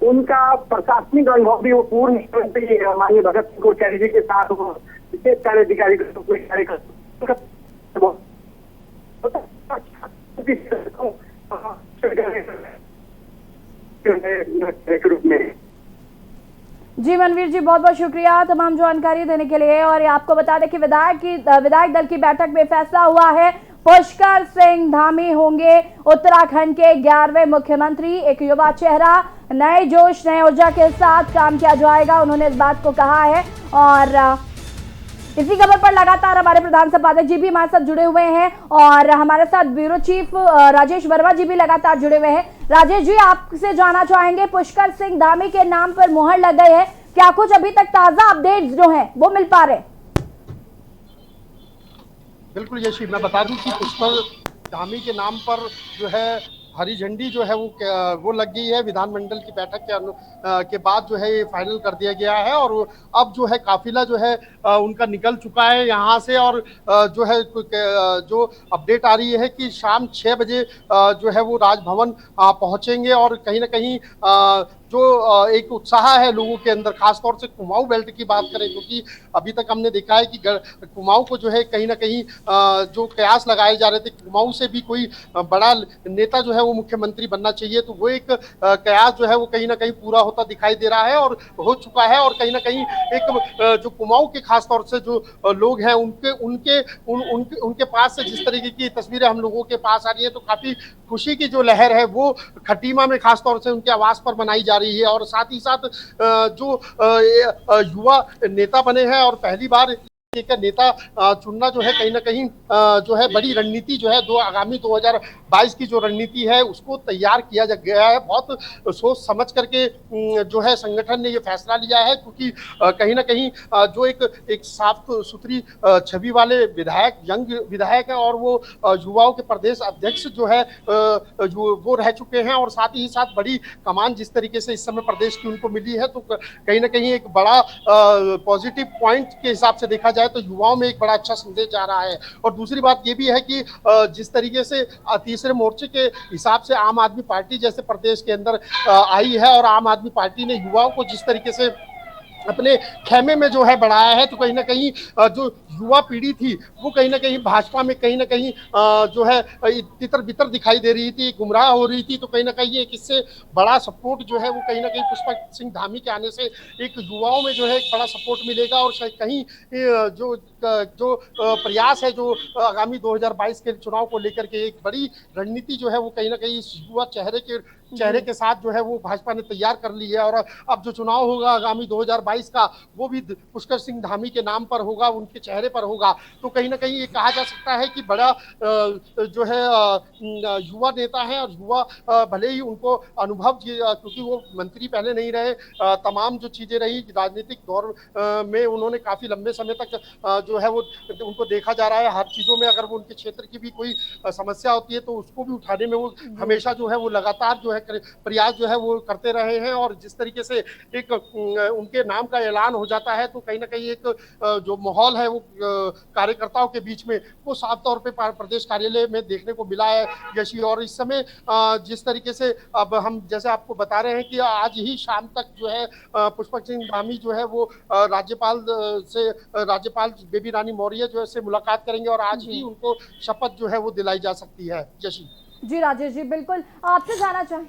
उनका प्रशासनिक अनुभव भी वो पूर्ण मुख्यमंत्री माननीय भगत सिंह कोश्यारी जी के साथ विशेष कार्य अधिकारी जी मनवीर जी, बहुत बहुत शुक्रिया तमाम जानकारी देने के लिए। और आपको बता दें कि विधायक दल की बैठक में फैसला हुआ है, पुष्कर सिंह धामी होंगे उत्तराखंड के 11वें मुख्यमंत्री। एक युवा चेहरा, नए जोश नए ऊर्जा के साथ काम किया जाएगा, उन्होंने इस बात को कहा है। और इसी खबर पर लगातार हमारे प्रधान संपादक जी भी हमारे साथ जुड़े हुए हैं और हमारे साथ ब्यूरो चीफ राजेश वर्मा जी भी लगातार जुड़े हुए हैं। राजेश जी, आपसे जानना चाहेंगे, पुष्कर सिंह धामी के नाम पर मुहर लग गई है, क्या कुछ अभी तक ताजा अपडेट्स जो हैं वो मिल पा रहे? बिल्कुल यशी, मैं बता दूं कि पुष्कर धामी के नाम पर जो है हरी झंडी जो है वो लग गई है। विधानमंडल की बैठक के बाद जो है ये फाइनल कर दिया गया है और अब जो है काफिला जो है उनका निकल चुका है यहाँ से। और जो है जो अपडेट आ रही है कि शाम 6 बजे जो है वो राजभवन पहुंचेंगे। और कहीं ना कहीं जो एक उत्साह है लोगों के अंदर, खासतौर से कुमाऊं बेल्ट की बात करें, क्योंकि अभी तक हमने देखा है कि कुमाऊं को जो है कहीं ना कहीं जो कयास लगाए जा रहे थे, कुमाऊं से भी कोई बड़ा नेता जो है वो मुख्यमंत्री बनना चाहिए, तो वो एक कयास जो है वो कहीं ना कहीं पूरा होता दिखाई दे रहा है और हो चुका है। और कहीं ना कहीं एक जो कुमाऊं के खासतौर से जो लोग हैं उनके पास से जिस तरीके की तस्वीरें हम लोगों के पास आ रही है, तो काफी खुशी की जो लहर है वो खटीमा में खासतौर से उनके आवास पर मनाई जा रही है। और साथ ही साथ जो युवा नेता बने हैं और पहली बार एक नेता चुनना जो है कहीं ना कहीं जो है बड़ी रणनीति जो है आगामी 2022 की जो रणनीति है उसको तैयार किया गया है। बहुत सोच समझ करके जो है संगठन ने ये फैसला लिया है, क्योंकि कहीं ना कहीं जो एक साफ सुथरी छवि वाले विधायक, यंग विधायक है और वो युवाओं के प्रदेश अध्यक्ष जो है वो रह चुके हैं। और साथ ही साथ बड़ी कमान जिस तरीके से इस समय प्रदेश की उनको मिली है, तो कहीं ना कहीं एक बड़ा पॉजिटिव पॉइंट के हिसाब से देखा जाए तो युवाओं में एक बड़ा अच्छा संदेश जा रहा है। और दूसरी बात ये भी है कि जिस तरीके से तीसरे मोर्चे के हिसाब से आम आदमी पार्टी जैसे प्रदेश के अंदर आई है और आम आदमी पार्टी ने युवाओं को जिस तरीके से अपने खेमे में जो है बढ़ाया है, तो कहीं ना कहीं जो युवा पीढ़ी थी वो कहीं ना कहीं भाजपा में कहीं ना कहीं जो है तितर बितर दिखाई दे रही थी, गुमराह हो रही थी। तो कहीं ना कहीं एक इससे बड़ा सपोर्ट जो है वो कहीं ना कहीं पुष्कर सिंह धामी के आने से एक युवाओं में जो है एक बड़ा सपोर्ट मिलेगा। और कहीं जो प्रयास है जो आगामी 2022 के चुनाव को लेकर के एक बड़ी रणनीति जो है वो कहीं ना कहीं इस युवा चेहरे के साथ जो है वो भाजपा ने तैयार कर ली है। और अब जो चुनाव होगा आगामी 2022 का वो भी पुष्कर सिंह धामी के नाम पर होगा, उनके चेहरे पर होगा। तो कहीं ना कहीं ये कहा जा सकता है कि बड़ा जो है युवा नेता है और युवा भले ही उनको अनुभव, क्योंकि वो मंत्री पहले नहीं रहे, तमाम जो चीजें रही राजनीतिक दौर में उन्होंने काफी लंबे समय तक जो है वो उनको देखा जा रहा है। हर चीजों में अगर वो उनके क्षेत्र की भी कोई समस्या होती है तो उसको भी उठाने में वो हमेशा जो है वो लगातार जो है प्रयास जो है वो करते रहे हैं। और जिस तरीके से एक उनके नाम का ऐलान हो जाता है तो कहीं ना कहीं एक जो माहौल है वो कार्यकर्ताओं के बीच में वो साफ तौर पे प्रदेश कार्यालय में देखने को मिला है यशी। और इस समय जिस तरीके से अब हम जैसे आपको बता रहे हैं कि आज ही शाम तक जो है पुष्कर सिंह धामी जो है वो राज्यपाल बेबी रानी मौर्य जो है से मुलाकात करेंगे और आज ही उनको शपथ जो है वो दिलाई जा सकती है। यशी जी राजेश जी, बिल्कुल आपसे जाना चाहें,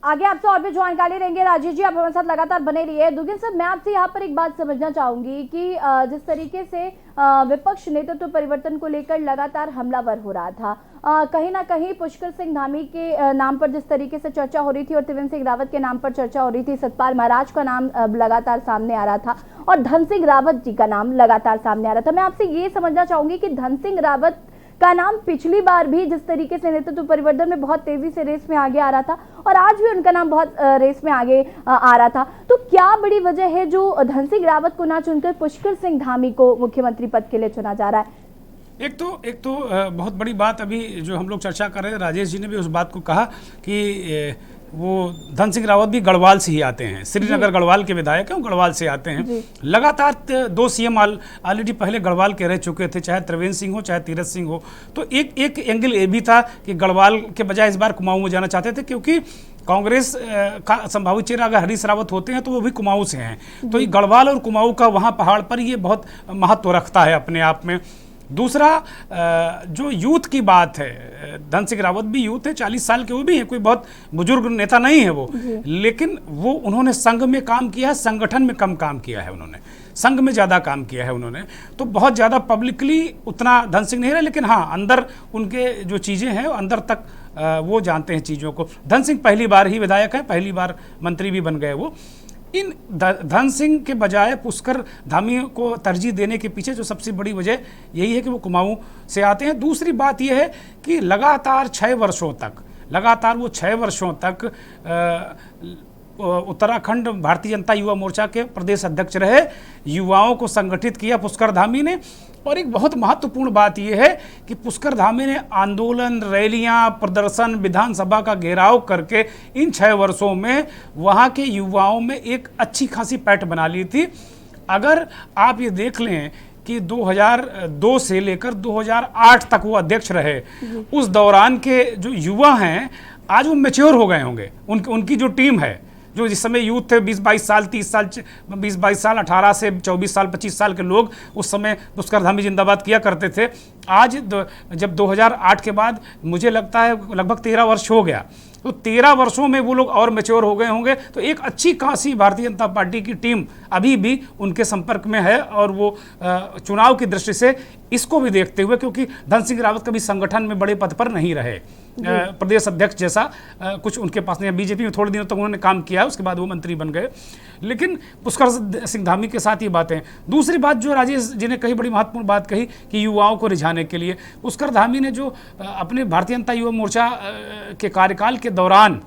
आगे आपसे और भी जानकारी लेंगे। राजेश जी आप हमारे साथ लगातार बने रहिए। दुर्गेन साहब, मैं आपसे यहाँ पर एक बात समझना चाहूंगी कि जिस तरीके से विपक्ष नेतृत्व परिवर्तन को लेकर लगातार हमलावर हो रहा था, कहीं ना कहीं पुष्कर सिंह धामी के नाम पर जिस तरीके से चर्चा हो रही थी और त्रिवेंद्र सिंह रावत के नाम पर चर्चा हो रही थी, सतपाल महाराज का नाम लगातार सामने आ रहा था और धन सिंह रावत जी का नाम लगातार सामने आ रहा था। मैं आपसे ये समझना चाहूंगी कि धन सिंह रावत का नाम पिछली बार भी जिस तरीके से नेतृत्व परिवर्तन में बहुत तेजी से रेस में आगे आ रहा था और आज भी उनका नाम बहुत रेस में आगे आ रहा था, तो क्या बड़ी वजह है जो धन सिंह रावत को ना चुनकर पुष्कर सिंह धामी को मुख्यमंत्री पद के लिए चुना जा रहा है? एक तो बहुत बड़ी बात अभी जो हम लोग चर्चा कर रहे हैं, राजेश जी ने भी उस बात को कहा कि वो धन सिंह रावत भी गढ़वाल से ही आते हैं, श्रीनगर गढ़वाल के विधायक हैं, गढ़वाल से आते हैं। लगातार 2 सीएम ऑलरेडी पहले गढ़वाल के रह चुके थे, चाहे त्रिवेंद्र सिंह हो चाहे तीरथ सिंह हो। तो एक एंगल ये भी था कि गढ़वाल के बजाय इस बार कुमाऊं में जाना चाहते थे, क्योंकि कांग्रेस का संभावित चेहरा अगर हरीश रावत होते हैं तो वो भी कुमाऊं से हैं। तो ये गढ़वाल और कुमाऊं का वहाँ पहाड़ पर ये बहुत महत्व रखता है अपने आप में। दूसरा जो यूथ की बात है, धन सिंह रावत भी यूथ है, 40 साल के वो भी हैं, कोई बहुत बुजुर्ग नेता नहीं है वो, लेकिन वो उन्होंने संघ में काम किया है, संगठन में कम काम किया है, उन्होंने संघ में ज़्यादा काम किया है उन्होंने। तो बहुत ज़्यादा पब्लिकली उतना धन सिंह नहीं रहा, लेकिन हाँ अंदर उनके जो चीज़ें हैं अंदर तक वो जानते हैं चीज़ों को। धन सिंह पहली बार ही विधायक है, पहली बार मंत्री भी बन गए वो। इन धन सिंह के बजाय पुष्कर धामी को तरजीह देने के पीछे जो सबसे बड़ी वजह यही है कि वो कुमाऊं से आते हैं। दूसरी बात यह है कि लगातार 6 वर्षों तक उत्तराखंड भारतीय जनता युवा मोर्चा के प्रदेश अध्यक्ष रहे, युवाओं को संगठित किया पुष्कर धामी ने। और एक बहुत महत्वपूर्ण बात यह है कि पुष्कर धामी ने आंदोलन, रैलियां, प्रदर्शन, विधानसभा का घेराव करके इन 6 वर्षों में वहाँ के युवाओं में एक अच्छी खासी पैठ बना ली थी। अगर आप ये देख लें कि 2002 से लेकर 2008 तक वो अध्यक्ष रहे, उस दौरान के जो युवा हैं आज वो मैच्योर हो गए होंगे। उनकी जो टीम है, जो जिस समय यूथ थे 20-22 साल, 30 साल, 20-22 साल, 18 से 24 साल, 25 साल के लोग उस समय पुष्कर धामी जिंदाबाद किया करते थे। आज जब 2008 के बाद मुझे लगता है लगभग 13 वर्ष हो गया, तो 13 वर्षों में वो लोग और मैच्योर हो गए होंगे। तो एक अच्छी खासी भारतीय जनता पार्टी की टीम अभी भी उनके संपर्क में है। और वो चुनाव की दृष्टि से इसको भी देखते हुए, क्योंकि धन सिंह रावत कभी संगठन में बड़े पद पर नहीं रहे, प्रदेश अध्यक्ष जैसा कुछ उनके पास नहीं। बीजेपी में थोड़े दिनों तक उन्होंने काम किया, उसके बाद वो मंत्री बन गए। लेकिन पुष्कर सिंह धामी के साथ ये बातें। दूसरी बात जो राजेश जी ने कही, बड़ी महत्वपूर्ण बात कही कि युवाओं को रिझाने के लिए पुष्कर धामी ने जो अपने भारतीय जनता युवा मोर्चा के कार्यकाल के दौरान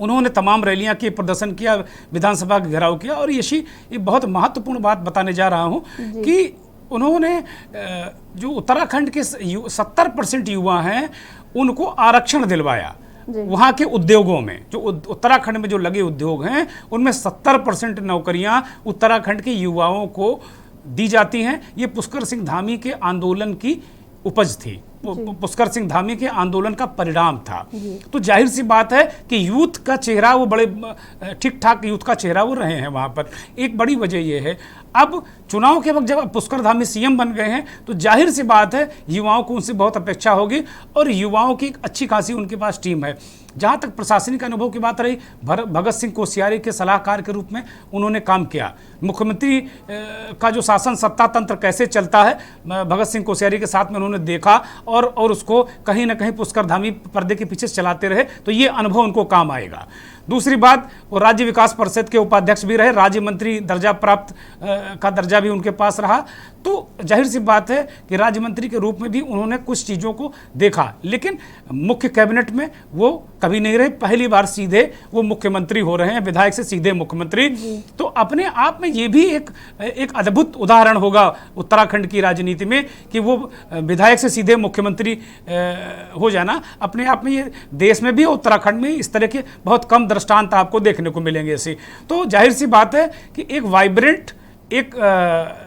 उन्होंने तमाम रैलियां की, प्रदर्शन किया, विधानसभा का घेराव किया। और ये बहुत महत्वपूर्ण बात बताने जा रहा हूं कि उन्होंने जो उत्तराखंड के 70% युवा हैं उनको आरक्षण दिलवाया वहाँ के उद्योगों में। जो उत्तराखंड में जो लगे उद्योग हैं उनमें 70% नौकरियां उत्तराखंड के युवाओं को दी जाती हैं। ये पुष्कर सिंह धामी के आंदोलन की उपज थी, पुष्कर सिंह धामी के आंदोलन का परिणाम था। तो जाहिर सी बात है कि यूथ का चेहरा वो बड़े ठीक ठाक यूथ का चेहरा वो रहे हैं वहाँ पर। एक बड़ी वजह ये है, अब चुनाव के वक्त जब पुष्कर धामी सीएम बन गए हैं तो जाहिर सी बात है युवाओं को उनसे बहुत अपेक्षा होगी। और युवाओं की एक अच्छी खासी उनके पास टीम है। जहाँ तक प्रशासनिक अनुभव की बात रही, भगत सिंह कोश्यारी के सलाहकार के रूप में उन्होंने काम किया। मुख्यमंत्री का जो शासन सत्ता तंत्र कैसे चलता है, भगत सिंह कोश्यारी के साथ में उन्होंने देखा और उसको कहीं ना कहीं पुष्कर धामी पर्दे के पीछे चलाते रहे, तो ये अनुभव उनको काम आएगा। दूसरी बात, वो राज्य विकास परिषद के उपाध्यक्ष भी रहे, राज्य मंत्री दर्जा प्राप्त का दर्जा भी उनके पास रहा। तो जाहिर सी बात है कि राज्य मंत्री के रूप में भी उन्होंने कुछ चीज़ों को देखा। लेकिन मुख्य कैबिनेट में वो कभी नहीं रहे, पहली बार सीधे वो मुख्यमंत्री हो रहे हैं, विधायक से सीधे मुख्यमंत्री। तो अपने आप में ये भी एक अद्भुत उदाहरण होगा उत्तराखंड की राजनीति में कि वो विधायक से सीधे मुख्यमंत्री हो जाना। अपने आप में ये देश में भी, उत्तराखंड में इस तरह के बहुत कम दृष्टांत आपको देखने को मिलेंगे ऐसे। तो जाहिर सी बात है कि एक वाइब्रेंट, एक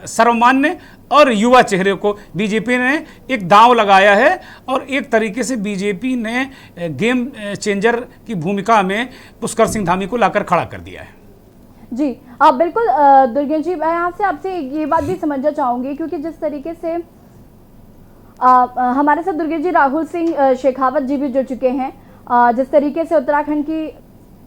सर्वमान्य और युवा चेहरे को बीजेपी ने एक दांव लगाया है। और एक तरीके से बीजेपी ने गेम चेंजर की भूमिका में पुष्कर सिंह धामी को लाकर खड़ा कर दिया है। जी बिल्कुल दुर्गेश जी, मैं आपसे ये बात भी समझना चाहूंगी, क्योंकि जिस तरीके से हमारे साथ दुर्गेश जी राहुल सिंह शेखावत जी भी जुड़ चुके हैं, जिस तरीके से उत्तराखंड की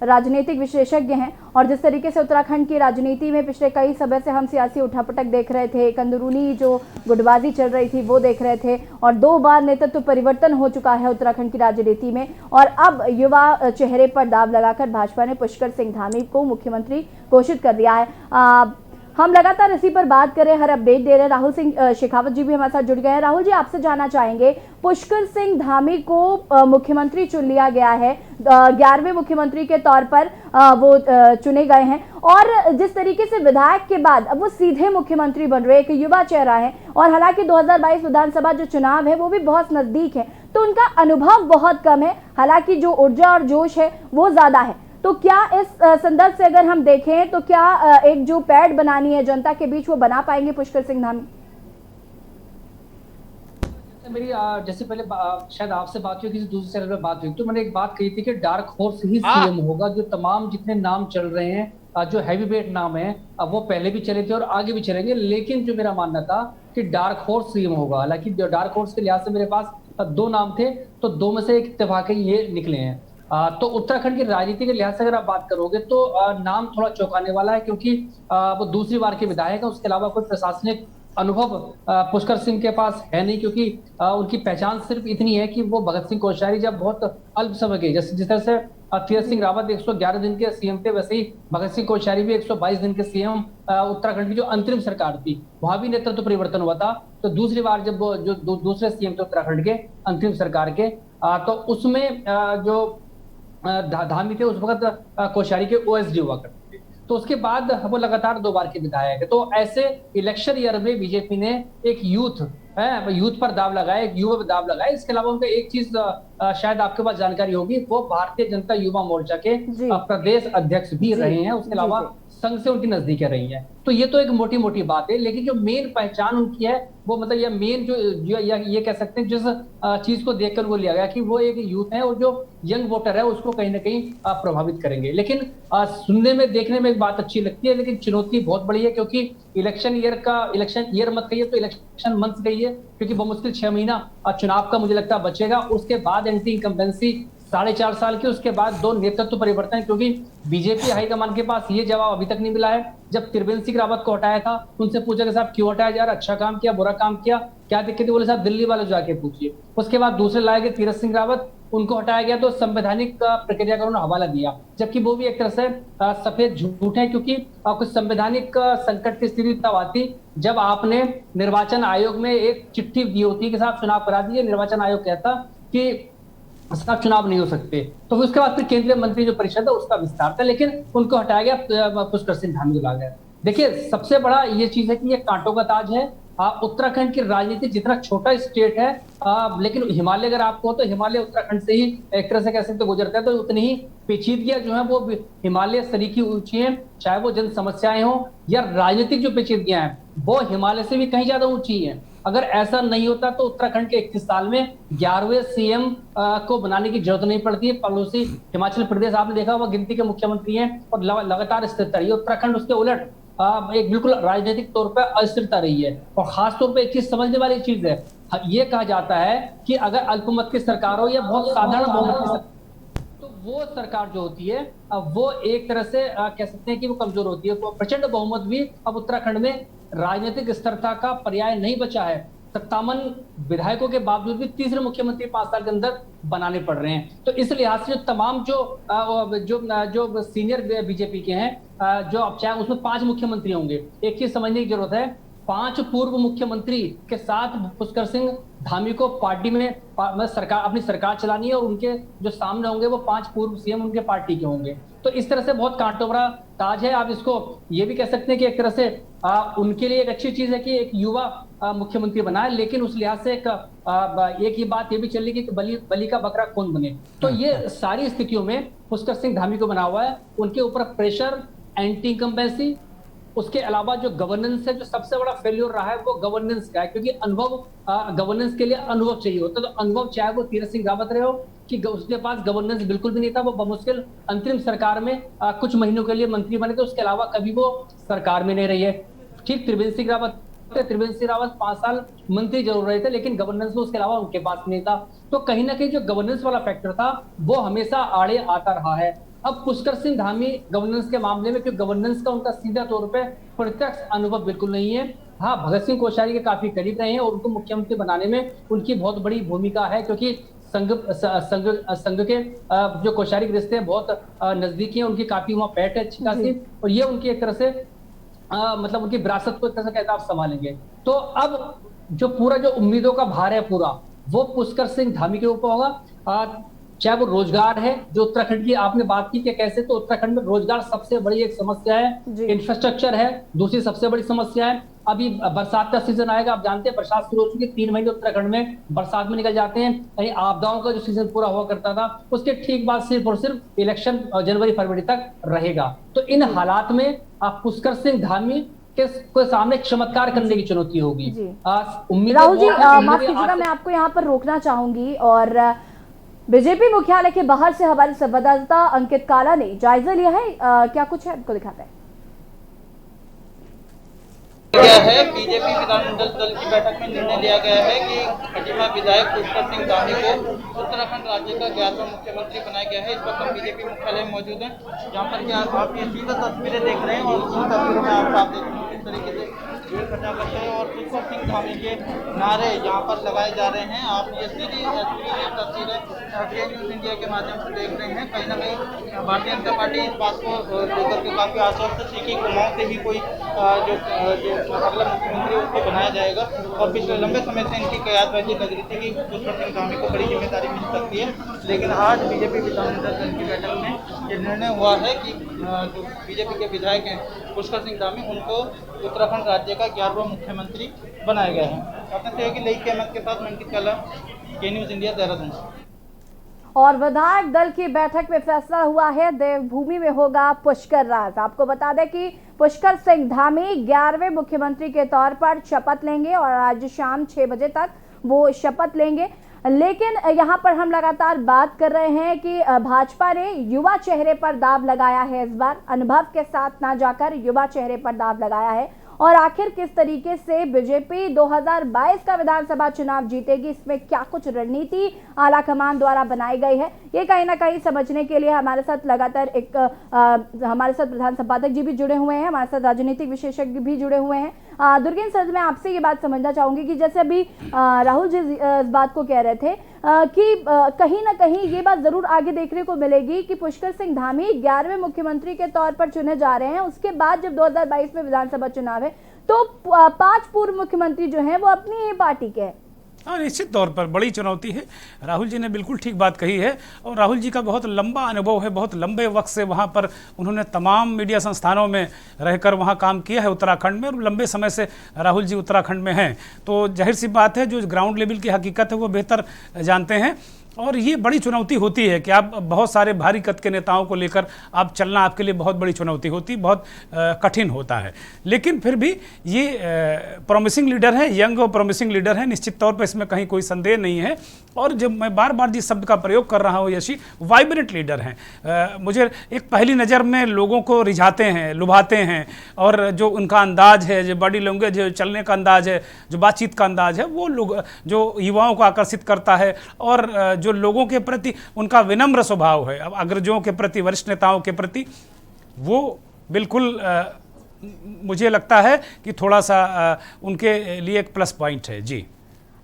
राजनीतिक विशेषज्ञ हैं और जिस तरीके से उत्तराखंड की राजनीति में पिछले कई समय से हम सियासी उठापटक देख रहे थे, एक अंदरूनी जो गुटबाजी चल रही थी वो देख रहे थे, और 2 बार नेतृत्व परिवर्तन हो चुका है उत्तराखंड की राजनीति में। और अब युवा चेहरे पर दाव लगाकर भाजपा ने पुष्कर सिंह धामी को मुख्यमंत्री घोषित कर दिया है। हम लगातार इसी पर बात करें, हर अपडेट दे रहे हैं। राहुल सिंह शेखावत जी भी हमारे साथ जुड़ गए हैं। राहुल जी, आपसे जानना चाहेंगे, पुष्कर सिंह धामी को मुख्यमंत्री चुन लिया गया है, 11वें मुख्यमंत्री के तौर पर वो चुने गए हैं, और जिस तरीके से विधायक के बाद अब वो सीधे मुख्यमंत्री बन रहे, एक युवा चेहरा है, और हालांकि 2022 विधानसभा जो चुनाव है वो भी बहुत नजदीक है, तो उनका अनुभव बहुत कम है, हालांकि जो ऊर्जा और जोश है वो ज्यादा है। तो क्या इस संदर्भ से अगर हम देखें तो क्या एक जो पैड बनानी है जनता के बीच वो बना पाएंगे पुष्कर सिंह धामी? मेरी जैसे पहले शायद आपसे बात हुई, किसी दूसरे चैनल पे बात हुई, तो मैंने एक बात कही थी कि डार्क हॉर्स ही सीएम होगा। जो तमाम जितने नाम चल रहे हैं, जो हैवी वेट नाम है, वो पहले भी चले थे और आगे भी चलेंगे, लेकिन जो मेरा मानना था कि डार्क हॉर्स सीएम होगा। हालांकि डार्क हॉर्स के लिहाज से मेरे पास 2 नाम थे, तो 2 में से एक इत्तेफाक ये निकले हैं। तो उत्तराखंड की राजनीति के लिहाज से अगर आप बात करोगे तो नाम थोड़ा चौंकाने वाला है, क्योंकि वो दूसरी बार के विधायक है, उसके अलावा कोई प्रशासनिक अनुभव पुष्कर सिंह के पास है नहीं, क्योंकि उनकी पहचान सिर्फ इतनी है कि वो भगत सिंह कोश्यारी जब बहुत अल्प समय के, जैसे जिस तरह से तीरथ सिंह रावत 111 दिन के सीएम थे, वैसे ही भगत सिंह कोश्यारी भी 122 दिन के सीएम उत्तराखंड की जो अंतरिम सरकार थी वहां भी नेतृत्व परिवर्तन हुआ था। तो दूसरी बार जब जो दूसरे सीएम थे उत्तराखंड के अंतरिम सरकार के, तो उसमें जो धामी थे, उस वक्त कोश्यारी के ओएसडी हुआ करते थे। तो उसके बाद वो लगातार 2 बार के विधायक है। तो ऐसे इलेक्शन ईयर में बीजेपी ने एक यूथ पर दाव लगाया, एक युवा पर दाव लगाया। इसके अलावा उनका एक चीज शायद आपके पास जानकारी होगी, वो भारतीय जनता युवा मोर्चा के प्रदेश अध्यक्ष भी रहे हैं। उसके अलावा संघ से उनकी नजदीकें रही हैं। तो ये तो एक मोटी मोटी बात है, लेकिन जो मेन पहचान उनकी है वो मतलब ये मेन जो ये कह सकते हैं जिस चीज को देखकर वो लिया गया कि वो एक यूथ है और जो यंग वोटर है उसको कहीं ना कहीं प्रभावित करेंगे। लेकिन सुनने में देखने में एक बात अच्छी लगती है, लेकिन चुनौती बहुत बड़ी है, क्योंकि इलेक्शन ईयर मत कहिए तो इलेक्शन मंथ कहिए, क्योंकि बमुश्किल 6 महीना चुनाव का मुझे लगता है बचेगा। उसके बाद एंटी इनकम्बेंसी 4.5 साल की, उसके बाद 2 नेतृत्व परिवर्तन, क्योंकि बीजेपी हाईकमान के पास ये जवाब अभी तक नहीं मिला है। जब त्रिवेंद्र सिंह रावत को हटाया था, उनसे पूछा कि साहब क्यों हटाया जा रहा, अच्छा काम किया, बुरा काम किया, क्या दिक्कत है, बोले साहब दिल्ली वाले जाके पूछिए। उसके बाद दूसरे लाए गए तीरथ सिंह रावत, उनको हटाया गया तो संवैधानिक प्रक्रिया का उन्होंने हवाला दिया, जबकि वो भी एक तरह से सफेद झूठ है, क्योंकि कुछ संवैधानिक संकट की स्थिति तब आती जब आपने निर्वाचन आयोग में एक चिट्ठी दी होती कि साहब चुनाव करा दीजिए। निर्वाचन आयोग कहता कि साहब चुनाव नहीं हो सकते, तो उसके बाद फिर केंद्रीय मंत्री जो परिषद है उसका विस्तार था, लेकिन उनको हटाया गया, पुष्कर सिंह धामी को ला गया। देखिए सबसे बड़ा ये चीज है कि ये कांटों का ताज है। उत्तराखंड की राजनीति जितना छोटा स्टेट है, लेकिन हिमालय अगर आपको हो तो हिमालय उत्तराखंड से ही एक तरह से कह सकते गुजरता है, तो उतनी ही पेचीदगियां जो है वो हिमालय सरीखी ऊंची है, चाहे वो जन समस्याएं हो या राजनीतिक जो पेचीदगियां हैं वो हिमालय से भी कहीं ज्यादा ऊंची है। अगर ऐसा नहीं होता तो उत्तराखंड के 31 साल में 11वें सीएम को बनाने की जरूरत नहीं पड़ती है। पड़ोसी हिमाचल प्रदेश आपने देखा हुआ गिनती के मुख्यमंत्री हैं और लगातार स्थिरता रही है। उत्तराखंड उसके उलट एक बिल्कुल राजनीतिक तौर पर अस्थिरता रही है। और खास तौर पर एक चीज समझने वाली चीज है, ये कहा जाता है कि अगर अल्पमत की सरकार हो या बहुत साधारण बहुमत की सरकार, तो वो सरकार जो होती है वो एक तरह से कह सकते हैं कि वो कमजोर होती है। तो प्रचंड बहुमत भी अब उत्तराखंड में राजनीतिक स्थिरता का पर्याय नहीं बचा है। 57 विधायकों के बावजूद भी तीसरे मुख्यमंत्री 5 साल के अंदर बनाने पड़ रहे हैं। तो इस लिहाज से जो तमाम जो सीनियर बीजेपी के हैं, जो अब चाहे उसमें 5 मुख्यमंत्री होंगे, एक चीज समझने की जरूरत है, 5 पूर्व मुख्यमंत्री के साथ पुष्कर सिंह धामी को पार्टी में अपनी सरकार चलानी है और उनके जो सामने होंगे वो 5 पूर्व सीएम उनके पार्टी के होंगे। तो इस तरह से बहुत कांटों भरा ताज है। आप इसको ये भी कह सकते हैं कि एक तरह से उनके लिए एक अच्छी चीज है कि एक युवा मुख्यमंत्री बना है, लेकिन उस लिहाज से एक ही बात ये भी चल रही कि बलि का बकरा कौन बने। तो ये सारी स्थितियों में पुष्कर सिंह धामी को बना हुआ है, उनके ऊपर प्रेशर, एंटी इनकम्बेंसी, उसके अलावा जो गवर्नेंस है, जो सबसे बड़ा फेल्योर रहा है वो गवर्नेंस का है, क्योंकि गवर्नेंस के लिए अनुभव चाहिए होता है। तो अनुभव चाहे वो तीरथ सिंह रावत रहे हो कि उसके पास गवर्नेंस बिल्कुल भी नहीं था, वो बमुश्किल अंतरिम सरकार में कुछ महीनों के लिए मंत्री बने थे, उसके अलावा कभी वो सरकार में नहीं रही है। ठीक त्रिवेंद्र सिंह रावत 5 साल मंत्री जरूर रहे थे, लेकिन गवर्नेंस में उसके अलावा उनके पास नहीं था। तो कहीं ना कहीं जो गवर्नेंस वाला फैक्टर था वो हमेशा आड़े आता रहा है। अब पुष्कर सिंह धामी गवर्नेंस के मामले में, क्योंकि गवर्नेंस का उनका सीधा तौर पे प्रत्यक्ष अनुभव बिल्कुल नहीं है। हाँ, भगत सिंह कोश्यारी के काफी करीब रहे हैं और उनको मुख्यमंत्री बनाने में उनकी बहुत बड़ी भूमिका है, क्योंकि संघ के जो कोश्यारी के रिश्ते हैं बहुत नजदीकी हैं, उनकी काफी वहाँ पैठ है अच्छी खासी, और ये उनकी एक तरह से मतलब उनकी विरासत को एक तरह से कहता आप संभालेंगे। तो अब जो पूरा जो उम्मीदों का भार है पूरा वो पुष्कर सिंह धामी के ऊपर होगा। चाहे वो रोजगार है, जो उत्तराखंड की आपने बात की कि कैसे, तो उत्तराखंड में रोजगार सबसे बड़ी एक समस्या है, इंफ्रास्ट्रक्चर है दूसरी सबसे बड़ी समस्या है। अभी बरसात का सीजन आएगा, आप जानते हैं बरसात शुरू हो चुकी है, 3 महीने उत्तराखंड में बरसात में निकल जाते हैं। कहीं आपदाओं का जो सीजन पूरा हुआ करता था उसके ठीक बाद सिर्फ और सिर्फ इलेक्शन जनवरी-फरवरी तक रहेगा। तो इन हालात में आप पुष्कर सिंह धामी के सामने चमत्कार करने की चुनौती होगी। राहुल जी माफ कीजिएगा, मैं आपको यहाँ पर रोकना चाहूंगी। और बीजेपी मुख्यालय के बाहर से हमारे संवाददाता अंकित काला ने जायजा लिया है, क्या कुछ है आपको दिखाते हैं। बीजेपी विधानमंडल दल की बैठक में निर्णय लिया गया है कि खटीमा विधायक पुष्कर सिंह धामी को उत्तराखंड राज्य का 11वां मुख्यमंत्री बनाया गया है। इस वक्त हम बीजेपी मुख्यालय में मौजूद हैं, जहां पर कि आप ये सीधा तस्वीरें देख रहे हैं और उन तस्वीरों में आप देख रहे हैं किस तरीके से भीड़ इकट्ठा करते हैं और पुष्कर सिंह धामी के नारे यहाँ पर लगाए जा रहे हैं। आप ये सीधी तस्वीरें डीएन न्यूज़ इंडिया के माध्यम से देख रहे हैं। कहीं ना कहीं भारतीय जनता पार्टी इस बात को लेकर के काफ़ी आश्वस्त थी कि कुमाऊं से ही कोई जो अगला मुख्यमंत्री उसको बनाया जाएगा, और पिछले लंबे समय से इनकी कयादबाजी लग रही थी कि पुष्कर सिंह धामी को बड़ी जिम्मेदारी मिल सकती है। लेकिन आज बीजेपी विधानमंडल दल की बैठक में ये निर्णय हुआ है कि जो बीजेपी के विधायक हैं पुष्कर सिंह धामी, उनको उत्तराखंड राज्य का 11वां मुख्यमंत्री बनाया गया है। अपने सहयोगी लईक अहमद के साथ मंकित काला, के न्यूज़ इंडिया, देहरादून। और विधायक दल की बैठक में फैसला हुआ है, देवभूमि में होगा पुष्कर राज। आपको बता दें कि पुष्कर सिंह धामी 11वें मुख्यमंत्री के तौर पर शपथ लेंगे और आज शाम 6 बजे तक वो शपथ लेंगे। लेकिन यहाँ पर हम लगातार बात कर रहे हैं कि भाजपा ने युवा चेहरे पर दाव लगाया है। इस बार अनुभव के साथ ना जाकर युवा चेहरे पर दाव लगाया है। और आखिर किस तरीके से बीजेपी 2022 का विधानसभा चुनाव जीतेगी, इसमें क्या कुछ रणनीति आला कमान द्वारा बनाई गई है, ये कहीं ना कहीं समझने के लिए हमारे साथ लगातार हमारे साथ प्रधान संपादक जी भी जुड़े हुए हैं, हमारे साथ राजनीतिक विशेषज्ञ भी जुड़े हुए हैं। दुर्गेश सर, मैं आपसे ये बात समझना चाहूंगी कि जैसे अभी राहुल जी इस बात को कह रहे थे कि कहीं ना कहीं ये बात जरूर आगे देखने को मिलेगी कि पुष्कर सिंह धामी 11वें मुख्यमंत्री के तौर पर चुने जा रहे हैं। उसके बाद जब 2022 में विधानसभा चुनाव है तो 5 पूर्व मुख्यमंत्री जो हैं वो अपनी ही पार्टी के हैं। हाँ, निश्चित तौर पर बड़ी चुनौती है। राहुल जी ने बिल्कुल ठीक बात कही है और राहुल जी का बहुत लंबा अनुभव है। बहुत लंबे वक्त से वहाँ पर उन्होंने तमाम मीडिया संस्थानों में रहकर वहाँ काम किया है उत्तराखंड में, और लंबे समय से राहुल जी उत्तराखंड में हैं। तो जाहिर सी बात है, जो ग्राउंड लेवल की हकीकत है वो बेहतर जानते हैं। और ये बड़ी चुनौती होती है कि आप बहुत सारे भारी कद के नेताओं को लेकर आप चलना आपके लिए बहुत बड़ी चुनौती होती, बहुत कठिन होता है। लेकिन फिर भी ये प्रॉमिसिंग लीडर है, यंग और प्रॉमिसिंग लीडर है, निश्चित तौर पर इसमें कहीं कोई संदेह नहीं है। और जब मैं बार बार जिस शब्द का प्रयोग कर रहा हूँ यशी, वाइब्रेंट लीडर हैं। मुझे एक पहली नज़र में लोगों को रिझाते हैं, लुभाते हैं, और जो उनका अंदाज है, जो बॉडी लैंग्वेज, जो चलने का अंदाज है, जो बातचीत का अंदाज है, वो लोग जो युवाओं को आकर्षित करता है। और जो लोगों के प्रति उनका विनम्र स्वभाव है, अब अग्रजों के प्रति, वरिष्ठ नेताओं के प्रति, वो बिल्कुल मुझे लगता है कि थोड़ा सा उनके लिए एक प्लस पॉइंट है। जी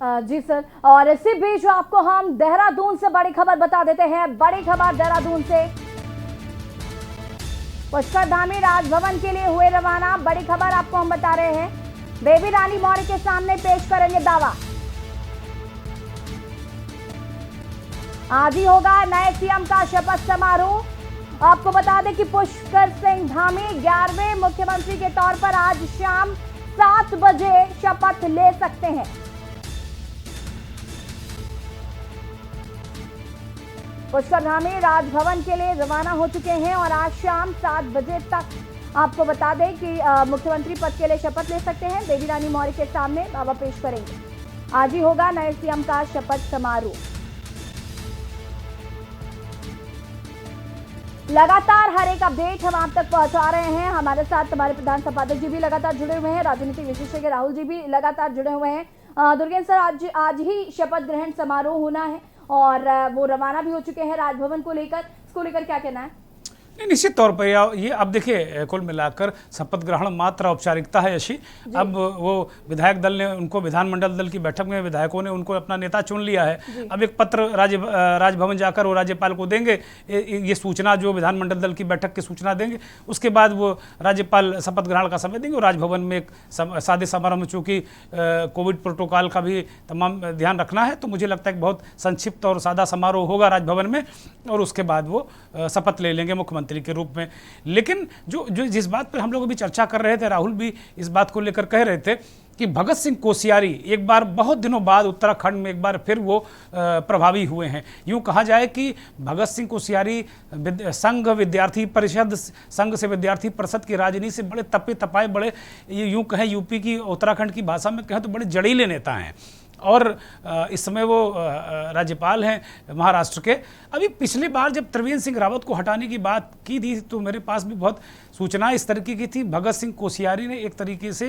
जी सर, और इसी बीच आपको हम देहरादून से बड़ी खबर बता देते हैं। बड़ी खबर देहरादून से, पुष्कर धामी राजभवन के लिए हुए रवाना। बड़ी खबर आपको हम बता रहे हैं, बेबी रानी मौर्य के सामने पेश करेंगे दावा। आज ही होगा नए सीएम का शपथ समारोह। आपको बता दें कि पुष्कर सिंह धामी 11वें मुख्यमंत्री के तौर पर आज शाम 7 बजे शपथ ले सकते हैं। पुष्कर धामी राजभवन के लिए रवाना हो चुके हैं और आज शाम 7 बजे तक आपको बता दें कि मुख्यमंत्री पद के लिए शपथ ले सकते हैं। बेबी रानी मौर्य के सामने दावा पेश करेंगे। आज ही होगा नए सीएम का शपथ समारोह। लगातार हर एक अपडेट हम आप तक पहुंचा रहे हैं। हमारे साथ हमारे प्रधान संपादक जी भी लगातार जुड़े हुए हैं, राजनीतिक विशेषज्ञ राहुल जी भी लगातार जुड़े हुए हैं। दुर्गेश सर, आज ही शपथ ग्रहण समारोह होना है और वो रवाना भी हो चुके हैं राजभवन को लेकर, इसको लेकर क्या कहना है? नहीं, निश्चित तौर पर ये अब देखिए, कुल मिलाकर शपथ ग्रहण मात्र औपचारिकता है यशी। अब वो विधायक दल ने उनको, विधानमंडल दल की बैठक में विधायकों ने उनको अपना नेता चुन लिया है। अब एक पत्र राजभवन जाकर वो राज्यपाल को देंगे, ये सूचना जो विधानमंडल दल की बैठक की सूचना देंगे, उसके बाद वो राज्यपाल शपथ ग्रहण का समय देंगे और राजभवन में एक सादे समारोह में, चूँकि कोविड प्रोटोकॉल का भी तमाम ध्यान रखना है, तो मुझे लगता है कि बहुत संक्षिप्त और सादा समारोह होगा राजभवन में, और उसके बाद वो शपथ ले लेंगे मुख्यमंत्री के रूप में। लेकिन जो जिस बात पर हम लोग भी चर्चा कर रहे थे, राहुल भी इस बात को लेकर कह रहे थे कि भगत सिंह कोश्यारी एक बार बहुत दिनों बाद उत्तराखंड में एक बार फिर वो प्रभावी हुए हैं। यूँ कहा जाए कि भगत सिंह कोश्यारी संघ विद्यार्थी परिषद, संघ से विद्यार्थी परिषद की राजनीति से बड़े तपे तपाए, बड़े यूँ कहें यूपी की, उत्तराखंड की भाषा में कहें तो बड़े जड़ीले नेता हैं। और इस समय वो राज्यपाल हैं महाराष्ट्र के। अभी पिछली बार जब त्रिवेंद्र सिंह रावत को हटाने की बात की थी तो मेरे पास भी बहुत सूचना इस तरीके की थी। भगत सिंह कोश्यारी ने एक तरीके से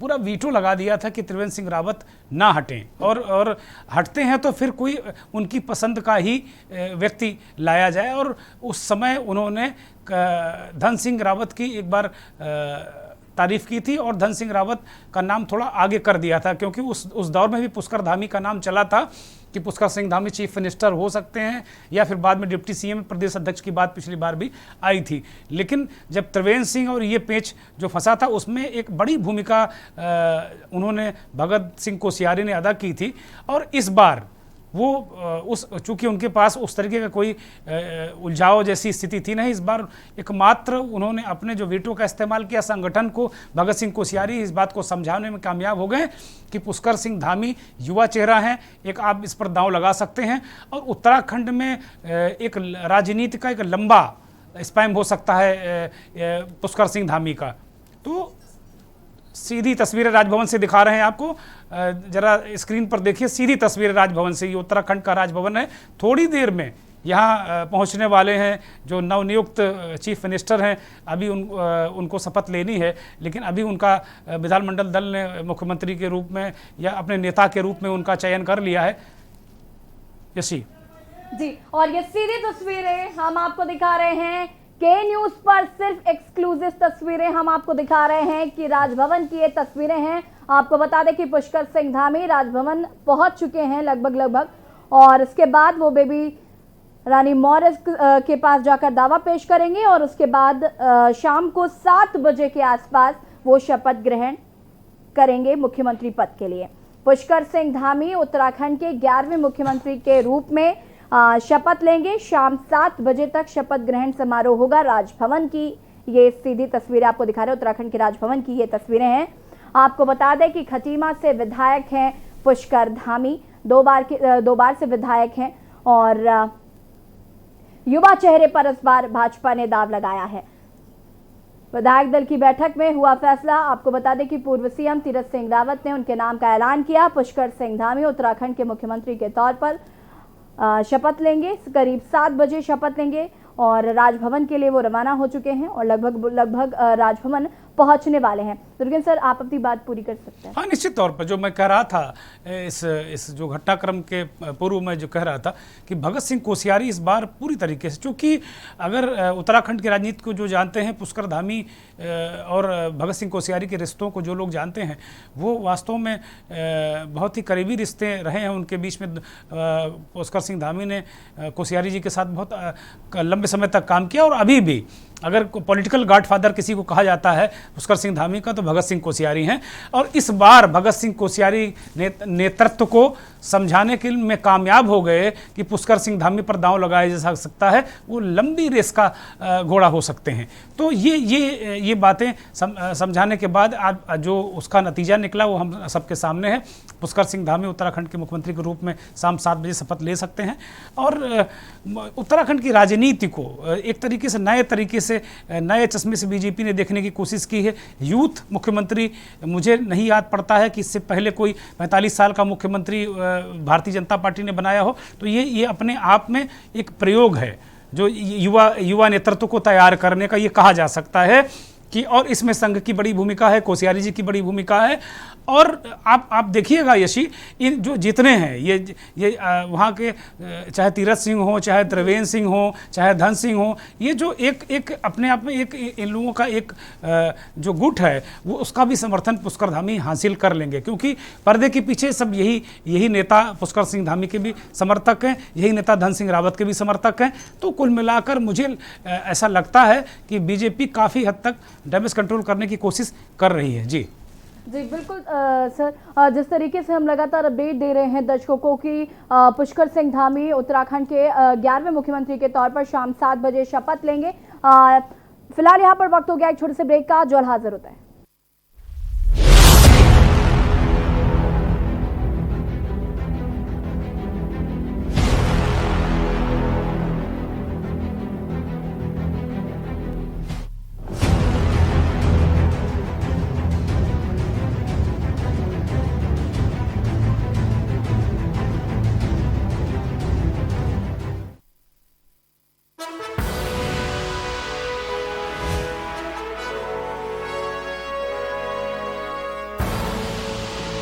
पूरा वीटो लगा दिया था कि त्रिवेंद्र सिंह रावत ना हटें, और हटते हैं तो फिर कोई उनकी पसंद का ही व्यक्ति लाया जाए। और उस समय उन्होंने धन सिंह रावत की एक बार तारीफ की थी और धन सिंह रावत का नाम थोड़ा आगे कर दिया था, क्योंकि उस दौर में भी पुष्कर धामी का नाम चला था कि पुष्कर सिंह धामी चीफ मिनिस्टर हो सकते हैं, या फिर बाद में डिप्टी सीएम प्रदेश अध्यक्ष की बात पिछली बार भी आई थी। लेकिन जब त्रिवेंद्र सिंह और ये पेच जो फंसा था, उसमें एक बड़ी भूमिका उन्होंने भगत सिंह कोश्यारी ने अदा की थी। और इस बार वो चूंकि उनके पास उस तरीके का कोई उलझाव जैसी स्थिति थी नहीं, इस बार एकमात्र उन्होंने अपने जो वीटो का इस्तेमाल किया, संगठन को भगत सिंह कोश्यारी इस बात को समझाने में कामयाब हो गए कि पुष्कर सिंह धामी युवा चेहरा हैं, एक आप इस पर दांव लगा सकते हैं। और उत्तराखंड में एक राजनीति का एक लंबा स्पैम हो सकता है पुष्कर सिंह धामी का। तो सीधी तस्वीरें राजभवन से दिखा रहे हैं आपको, जरा स्क्रीन पर देखिए, सीधी तस्वीरें राजभवन से। ये उत्तराखंड का राजभवन है। थोड़ी देर में यहाँ पहुँचने वाले हैं जो नवनियुक्त चीफ मिनिस्टर हैं। अभी उनको शपथ लेनी है, लेकिन अभी उनका विधानमंडल दल ने मुख्यमंत्री के रूप में या अपने नेता के रूप में उनका चयन कर लिया है। यशी जी, और ये सीधी तस्वीरें हम आपको दिखा रहे हैं के न्यूज पर, सिर्फ एक्सक्लूसिव तस्वीरें हम आपको दिखा रहे हैं कि राजभवन की ये तस्वीरें हैं। आपको बता दें कि पुष्कर सिंह धामी राजभवन पहुंच चुके हैं लगभग, और इसके बाद वो बेबी रानी मॉरिस के पास जाकर दावा पेश करेंगे और उसके बाद शाम को 7 बजे के आसपास वो शपथ ग्रहण करेंगे मुख्यमंत्री पद के लिए। पुष्कर सिंह धामी उत्तराखंड के 11वें मुख्यमंत्री के रूप में शपथ लेंगे। शाम 7 बजे तक शपथ ग्रहण समारोह होगा। राजभवन की ये सीधी तस्वीरें आपको दिखा रहे हैं, उत्तराखंड के राजभवन की ये तस्वीरें हैं। आपको बता दें कि खटीमा से विधायक हैं पुष्कर धामी, 2 बार से विधायक हैं, और युवा चेहरे पर इस बार भाजपा ने दाव लगाया है। विधायक दल की बैठक में हुआ फैसला। आपको बता दें कि पूर्व सीएम तीरथ सिंह रावत ने उनके नाम का ऐलान किया। पुष्कर सिंह धामी उत्तराखंड के मुख्यमंत्री के तौर पर शपथ लेंगे। करीब 7 बजे शपथ लेंगे और राजभवन के लिए वो रवाना हो चुके हैं और लगभग राजभवन पहुंचने वाले हैं। दुर्गेन सर, आप अपनी बात पूरी कर सकते हैं। हाँ, निश्चित तौर पर जो मैं कह रहा था, इस जो घटनाक्रम के पूर्व में जो कह रहा था कि भगत सिंह कोश्यारी इस बार पूरी तरीके से, चूँकि अगर उत्तराखंड की राजनीति को जो जानते हैं, पुष्कर धामी और भगत सिंह कोश्यारी के रिश्तों को जो लोग जानते हैं, वो वास्तव में बहुत ही करीबी रिश्ते रहे हैं उनके बीच में। पुष्कर सिंह धामी ने कोश्यारी जी के साथ बहुत लंबे समय तक काम किया, और अभी भी अगर पॉलिटिकल गॉडफादर किसी को कहा जाता है पुष्कर सिंह धामी का, तो भगत सिंह कोश्यारी हैं। और इस बार भगत सिंह कोश्यारी नेतृत्व को समझाने के में कामयाब हो गए कि पुष्कर सिंह धामी पर दांव लगाया जा सकता है, वो लंबी रेस का घोड़ा हो सकते हैं। तो ये बातें समझाने के बाद आज जो उसका नतीजा निकला वो हम सबके सामने है। पुष्कर सिंह धामी उत्तराखंड के मुख्यमंत्री के रूप में शाम 7 बजे शपथ ले सकते हैं। और उत्तराखंड की राजनीति को एक तरीके से नए तरीके से, नए चश्मे से बीजेपी ने देखने की कोशिश की है। यूथ मुख्यमंत्री, मुझे नहीं याद पड़ता है कि इससे पहले कोई 45 साल का मुख्यमंत्री भारतीय जनता पार्टी ने बनाया हो। तो ये अपने आप में एक प्रयोग है जो युवा नेतृत्व को तैयार करने का, ये कहा जा सकता है कि, और इसमें संघ की बड़ी भूमिका है, कोश्यारी जी की बड़ी भूमिका है। और आप देखिएगा यशी, इन जो जितने हैं ये वहाँ के, चाहे तीरथ सिंह हो, चाहे त्रिवेंद्र सिंह हो, चाहे धन सिंह हो, ये जो एक अपने आप में एक इन लोगों का एक जो गुट है, वो उसका भी समर्थन पुष्कर धामी हासिल कर लेंगे, क्योंकि पर्दे के पीछे सब यही नेता पुष्कर सिंह धामी के भी समर्थक हैं, यही नेता धन सिंह रावत के भी समर्थक हैं। तो कुल मिलाकर मुझे ऐसा लगता है कि बीजेपी काफ़ी हद तक डैमेज कंट्रोल करने की कोशिश कर रही है। जी बिल्कुल सर, जिस तरीके से हम लगातार अपडेट दे रहे हैं दर्शकों को कि पुष्कर सिंह धामी उत्तराखंड के 11वें मुख्यमंत्री के तौर पर शाम 7 बजे शपथ लेंगे। फिलहाल यहाँ पर वक्त हो गया एक छोटे से ब्रेक का, जो हाजिर होता है।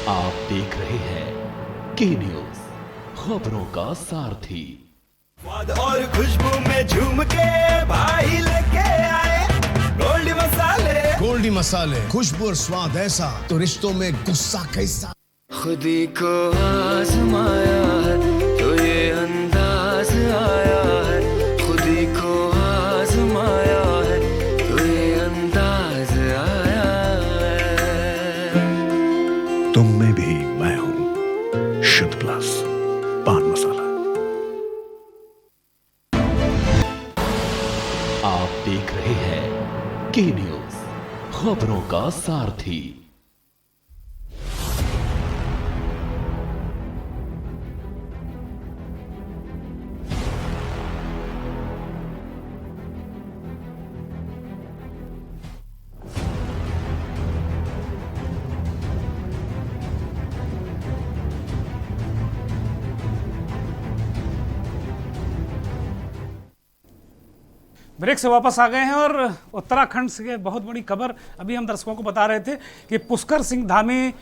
आप देख रहे हैं के न्यूज, खबरों का सारथी। स्वाद और खुशबू में झूम के भाई लेके आए गोल्ड मसाले, गोल्डी मसाले, खुशबू और स्वाद ऐसा तो रिश्तों में गुस्सा कैसा। खुदी को आजमाया है तो ये अंदाज आया है, खुदी को आजमाया है तो ये अंदाज आया है। तुम में भी मैं हूं, शुद्ध प्लस पान मसाला। आप देख रहे हैं के न्यूज, खबरों का सारथी। ब्रेक से वापस आ गए हैं और उत्तराखंड से बहुत बड़ी खबर अभी हम दर्शकों को बता रहे थे कि पुष्कर सिंह धामी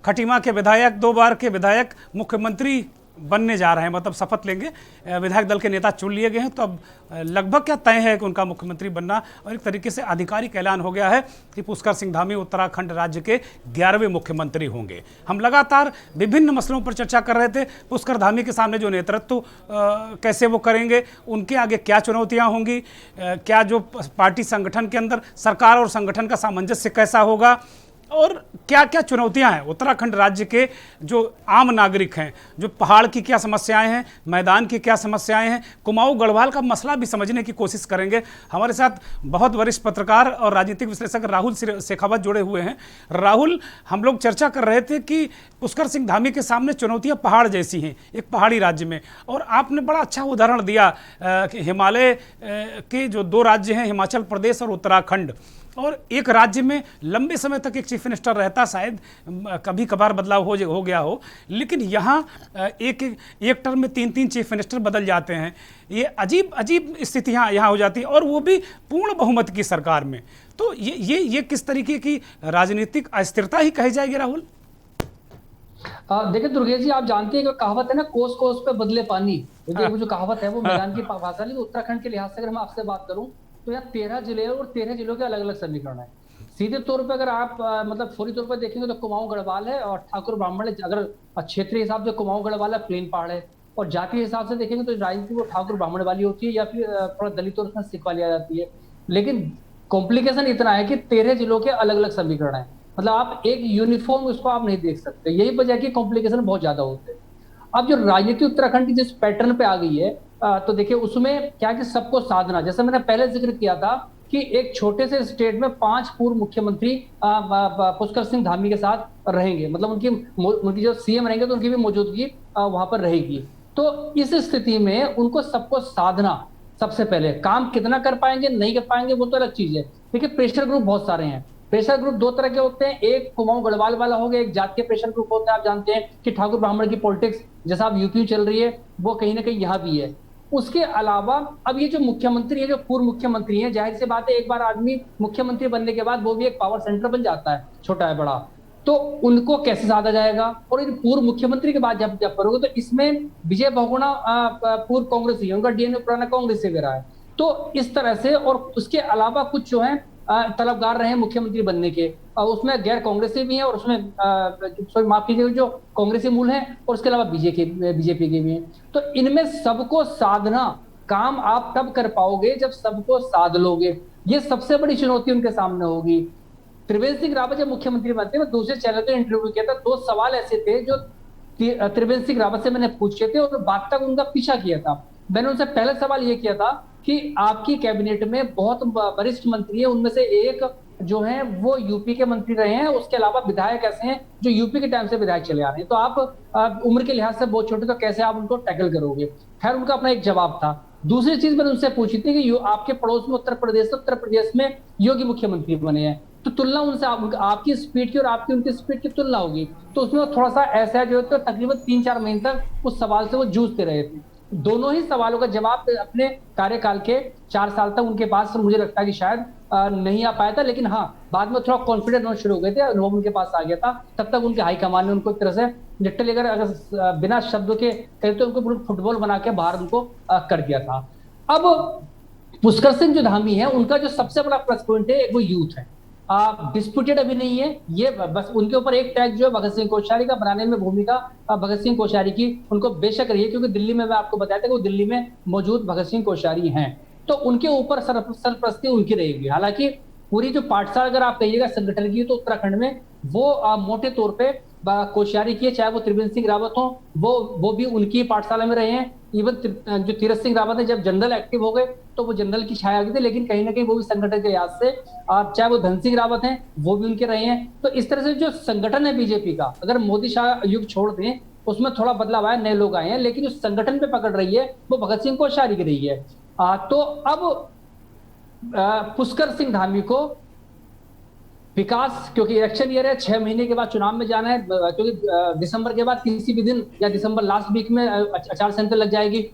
खटीमा के विधायक, 2 बार के विधायक मुख्यमंत्री बनने जा रहे हैं, मतलब शपथ लेंगे। विधायक दल के नेता चुन लिए गए हैं, तो अब लगभग क्या तय है कि उनका मुख्यमंत्री बनना, और एक तरीके से आधिकारिक ऐलान हो गया है कि पुष्कर सिंह धामी उत्तराखंड राज्य के 11वें मुख्यमंत्री होंगे। हम लगातार विभिन्न मसलों पर चर्चा कर रहे थे। पुष्कर धामी के सामने जो नेतृत्व कैसे वो करेंगे, उनके आगे क्या चुनौतियाँ होंगी, क्या जो पार्टी संगठन के अंदर सरकार और संगठन का सामंजस्य कैसा होगा, और क्या क्या चुनौतियां हैं उत्तराखंड राज्य के जो आम नागरिक हैं, जो पहाड़ की क्या समस्याएं हैं, मैदान की क्या समस्याएं हैं, कुमाऊं गढ़वाल का मसला भी समझने की कोशिश करेंगे। हमारे साथ बहुत वरिष्ठ पत्रकार और राजनीतिक विश्लेषक राहुल शेखावत जुड़े हुए हैं। राहुल, हम लोग चर्चा कर रहे थे कि पुष्कर सिंह धामी के सामने चुनौतियां पहाड़ जैसी हैं, एक पहाड़ी राज्य में, और आपने बड़ा अच्छा उदाहरण दिया कि हिमालय के जो 2 राज्य हैं, हिमाचल प्रदेश और उत्तराखंड, और एक राज्य में लंबे समय तक एक चीफ मिनिस्टर रहता, शायद कभी कभार बदलाव हो गया हो, लेकिन यहाँ एक टर्म में 3-3 चीफ मिनिस्टर बदल जाते हैं। ये अजीब स्थितियाँ यहाँ हो जाती हैं, और वो भी पूर्ण बहुमत की सरकार में। तो ये किस तरीके की राजनीतिक अस्थिरता ही कही जाएगी राहुल? देखिए दुर्गेश जी, आप जानते हैं कि कहावत है ना, कोस कोस पे बदले पानी। वो जो कहावत है वो मैदान की भाषा नहीं। उत्तराखंड के लिहाज से अगर मैं आपसे बात करूं तो यहाँ 13 जिले हैं और 13 जिलों के अलग अलग समीकरण है। सीधे तौर पे अगर आप मतलब फौरी तौर पर देखेंगे तो कुमाऊं गढ़वाल है और ठाकुर ब्राह्मण है। अगर क्षेत्रीय हिसाब से कुमाऊं गढ़वाल है, प्लेन पहाड़ है, और जातीय हिसाब से देखेंगे तो राजनीति वो ठाकुर ब्राह्मण वाली होती है या फिर थोड़ा दलित और उसमें सिख वाली आ जाती है। लेकिन कॉम्प्लिकेशन इतना है कि 13 जिलों के अलग अलग समीकरण है, मतलब आप एक यूनिफॉर्म उसको आप नहीं देख सकते। यही वजह की कॉम्प्लिकेशन बहुत ज्यादा होते हैं। अब जो राजनीति उत्तराखंड की जिस पैटर्न पे आ गई है, तो देखिए उसमें क्या कि सबको साधना, जैसे मैंने पहले जिक्र किया था कि एक छोटे से स्टेट में 5 पूर्व मुख्यमंत्री पुष्कर सिंह धामी के साथ रहेंगे, मतलब उनकी जो सीएम रहेंगे तो उनकी भी मौजूदगी वहां पर रहेगी। तो इस स्थिति में उनको सबको साधना, सबसे पहले काम कितना कर पाएंगे नहीं कर पाएंगे वो तो अलग चीज है। देखिए प्रेशर ग्रुप बहुत सारे हैं। प्रेशर ग्रुप 2 तरह के होते हैं, एक कुमाऊं गढ़वाल वाला हो गया, एक जात के प्रेशर ग्रुप होते हैं। आप जानते हैं कि ठाकुर ब्राह्मण की पॉलिटिक्स जैसा अब यूपी चल रही है वो कहीं ना कहीं यहाँ भी है। उसके अलावा अब ये जो मुख्यमंत्री है, जो पूर्व मुख्यमंत्री हैं, जाहिर सी बात है एक बार आदमी मुख्यमंत्री बनने के बाद वो भी एक पावर सेंटर बन जाता है, छोटा है बड़ा, तो उनको कैसे साधा जाएगा। और इन पूर्व मुख्यमंत्री के बाद जब करोगे तो इसमें विजय बहुगुणा पूर्व कांग्रेसी है, उनका डीएनए पुराना कांग्रेस से रहा है। तो इस तरह से, और उसके अलावा कुछ जो है तलबगार रहे मुख्यमंत्री बनने के, उसमें गैर कांग्रेसी भी हैं और उसमें माफ कीजिएगा जो कांग्रेसी मूल हैं, और उसके अलावा बीजेपी के भी हैं। तो इनमें सबको साधना, काम आप तब कर पाओगे जब सबको साध लोगे। ये सबसे बड़ी चुनौती उनके सामने होगी। त्रिवेंद्र सिंह रावत जब मुख्यमंत्री बनते, मैं दूसरे चैनल पर इंटरव्यू किया था, 2 सवाल ऐसे थे जो त्रिवेंद्र सिंह रावत से मैंने पूछे थे और बाद तक उनका पीछा किया था। मैंने उनसे पहला सवाल ये किया था कि आपकी कैबिनेट में बहुत वरिष्ठ मंत्री है, उनमें से एक जो है वो यूपी के मंत्री रहे हैं, उसके अलावा विधायक ऐसे हैं जो यूपी के टाइम से विधायक चले आ रहे हैं, तो आप उम्र के लिहाज से बहुत छोटे, तो कैसे आप उनको टैकल करोगे। खैर उनका अपना एक जवाब था। दूसरी चीज मैंने उनसे पूछी थी कि आपके पड़ोस में उत्तर प्रदेश में योगी मुख्यमंत्री बने हैं, तो तुलना उनसे आपकी स्पीड की और आपकी उनकी स्पीड की तुलना होगी। तो उसमें थोड़ा सा ऐसा जो है, तो तकरीबन 3-4 महीने तक उस सवाल से वो जूझते रहे थे। दोनों ही सवालों का जवाब अपने कार्यकाल के 4 साल तक उनके पास मुझे लगता है कि शायद नहीं आ पाया था, लेकिन हाँ बाद में थोड़ा कॉन्फिडेंस होना शुरू हो गए थे, अनुभव उनके पास आ गया था। तब तक उनके हाईकमान ने उनको एक तरह से लिटरली अगर बिना शब्दों के कहते तो उनको फुटबॉल बना के बाहर उनको कर दिया था। अब पुष्कर सिंह जो धामी है, उनका जो सबसे बड़ा प्लस पॉइंट है वो यूथ है। डिस्प्यूटेड अभी नहीं है। ये बस उनके ऊपर एक टैग जो है भगत सिंह कोश्यारी का बनाने में भूमिका भगत सिंह कोश्यारी की उनको बेशक रही है, क्योंकि दिल्ली में मैं आपको बताया था कि वो दिल्ली में मौजूद भगत सिंह कोश्यारी हैं, तो उनके ऊपर सरपरस्ती उनकी रहेगी। हालांकि पूरी जो पाठशाला अगर आप कहिएगा संगठन की, तो उत्तराखंड में वो मोटे तौर पे कोश्यारी की है, चाहे वो त्रिवेंद्र सिंह रावत हो, वो भी उनकी पाठशाला में रहे हैं। इवन जो तीरथ सिंह रावत है, जब जनरल एक्टिव हो गए तो वो जनरल की छाया आ गई थी, लेकिन कहीं ना कहीं वो भी संगठन के लिहाज से, चाहे वो धन सिंह रावत हैं, वो भी उनके रहे हैं। तो इस तरह से जो संगठन है बीजेपी का, अगर मोदी शाह युग छोड़ दें उसमें थोड़ा बदलाव आया, नए लोग आए हैं, लेकिन जो संगठन पे पकड़ रही है वो भगत सिंह कोश्यारी की रही है। तो अब पुष्कर सिंह धामी को विकास, क्योंकि इलेक्शन ईयर है, 6 महीने के बाद चुनाव में जाना है, क्योंकि दिसंबर के बाद किसी भी दिन या दिसंबर लास्ट वीक में आचार संहिता लग जाएगी।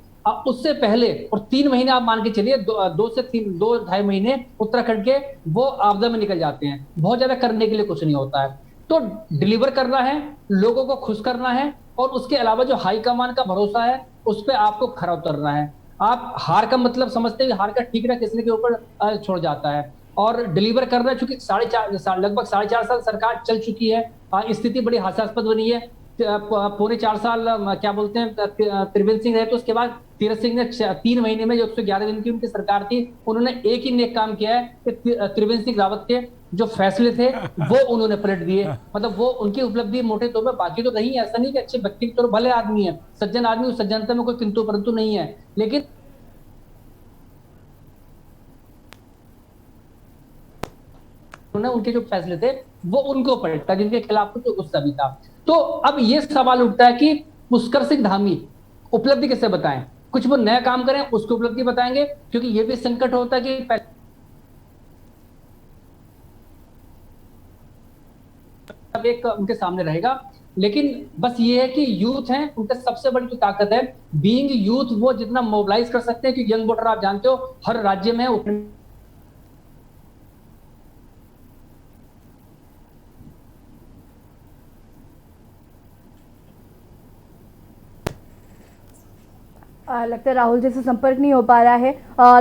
उससे पहले और 3 महीने आप मान के चलिए, 2-2.5 महीने उत्तराखंड के वो आपदा में निकल जाते हैं। बहुत ज्यादा करने के लिए कुछ नहीं होता है, तो डिलीवर करना है, लोगों को खुश करना है, और उसके अलावा जो हाईकमान का भरोसा है उस पर आपको खरा उतरना है। आप हार का मतलब समझते हैं, हार का ठीकरा किसी के ऊपर छोड़ जाता है, और डिलीवर करना है। चूंकि लगभग 4.5 साल सरकार चल चुकी है, स्थिति बड़ी हास्यास्पद बनी है। पौने 4 साल क्या बोलते हैं त्रिवेंद्र सिंह रहे, तो उसके बाद तीरथ सिंह ने 3 महीने में जो 111 दिन की उनकी सरकार थी, उन्होंने एक ही नेक काम किया है कि त्रिवेंद्र सिंह रावत के जो फैसले थे वो उन्होंने पलट दिए। मतलब वो उनकी उपलब्धि मोटे तौर पर, बाकी तो नहीं, ऐसा नहीं कि अच्छे व्यक्ति तो भले आदमी है, सज्जन आदमी, उस सज्जनता में कोई किंतु परंतु नहीं है, लेकिन उनके जो फैसले थे वो उनको पलटा, जिनके खिलाफ कुछ गुस्सा भी था। तो अब ये सवाल उठता है कि पुष्कर सिंह धामी उपलब्धि कैसे बताएं, कुछ वो नया काम करें उसको उपलब्धि बताएंगे, क्योंकि ये भी संकट होता है कि एक उनके सामने रहेगा। लेकिन बस ये है कि यूथ है, उनका सबसे बड़ी जो ताकत है बीइंग यूथ, वो जितना मोबिलाइज कर सकते हैं, कि यंग वोटर आप जानते हो हर राज्य में लगता है राहुल जी से संपर्क नहीं हो पा रहा है।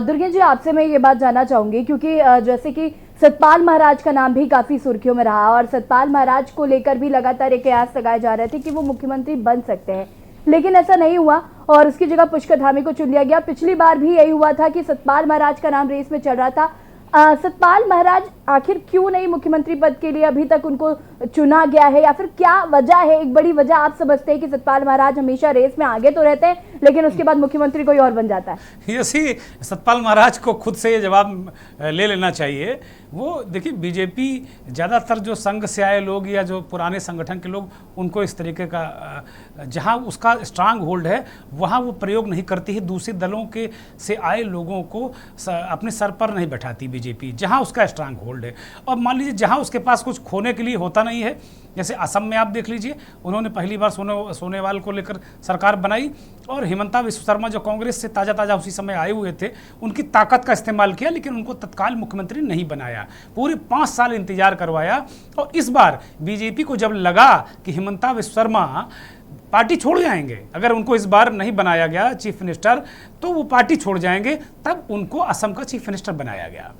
दुर्गेश जी, आपसे मैं ये बात जानना चाहूंगी, क्योंकि जैसे कि सतपाल महाराज का नाम भी काफी सुर्खियों में रहा, और सतपाल महाराज को लेकर भी लगातार एक कयास लगाए जा रहे थे कि वो मुख्यमंत्री बन सकते हैं, लेकिन ऐसा नहीं हुआ और उसकी जगह पुष्कर धामी को चुन लिया गया। पिछली बार भी यही हुआ था कि सतपाल महाराज का नाम रेस में चल रहा था। सतपाल महाराज आखिर क्यों नहीं मुख्यमंत्री पद के लिए अभी तक उनको चुना गया है, या फिर क्या वजह है? एक बड़ी वजह आप समझते हैं कि सतपाल महाराज हमेशा रेस में आगे तो रहते हैं, लेकिन उसके बाद मुख्यमंत्री कोई और बन जाता है। यसी सतपाल महाराज को खुद से ये जवाब ले लेना चाहिए। वो देखिए, बीजेपी ज़्यादातर जो संघ से आए लोग या जो पुराने संगठन के लोग, उनको इस तरीके का जहाँ उसका स्ट्रांग होल्ड है वहाँ वो प्रयोग नहीं करती है। दूसरे दलों के से आए लोगों को अपने सर पर नहीं बैठाती बीजेपी, जहाँ उसका स्ट्रांग होल्ड है। और मान लीजिए जहाँ उसके पास कुछ खोने के लिए होता नहीं है, जैसे असम में आप देख लीजिए, उन्होंने पहली बार सोनेवाल को लेकर सरकार बनाई, और हिमंता बिस्वा शर्मा जो कांग्रेस से ताज़ा उसी समय आए हुए थे, उनकी ताकत का इस्तेमाल किया, लेकिन उनको तत्काल मुख्यमंत्री नहीं बनाया। पूरे 5 साल इंतजार करवाया, और इस बार बीजेपी को जब लगा कि हिमंता बिस्वा शर्मा पार्टी छोड़ जाएंगे, अगर उनको इस बार नहीं बनाया गया चीफ मिनिस्टर तो वो पार्टी छोड़ जाएंगे, तब उनको असम का चीफ मिनिस्टर बनाया गया।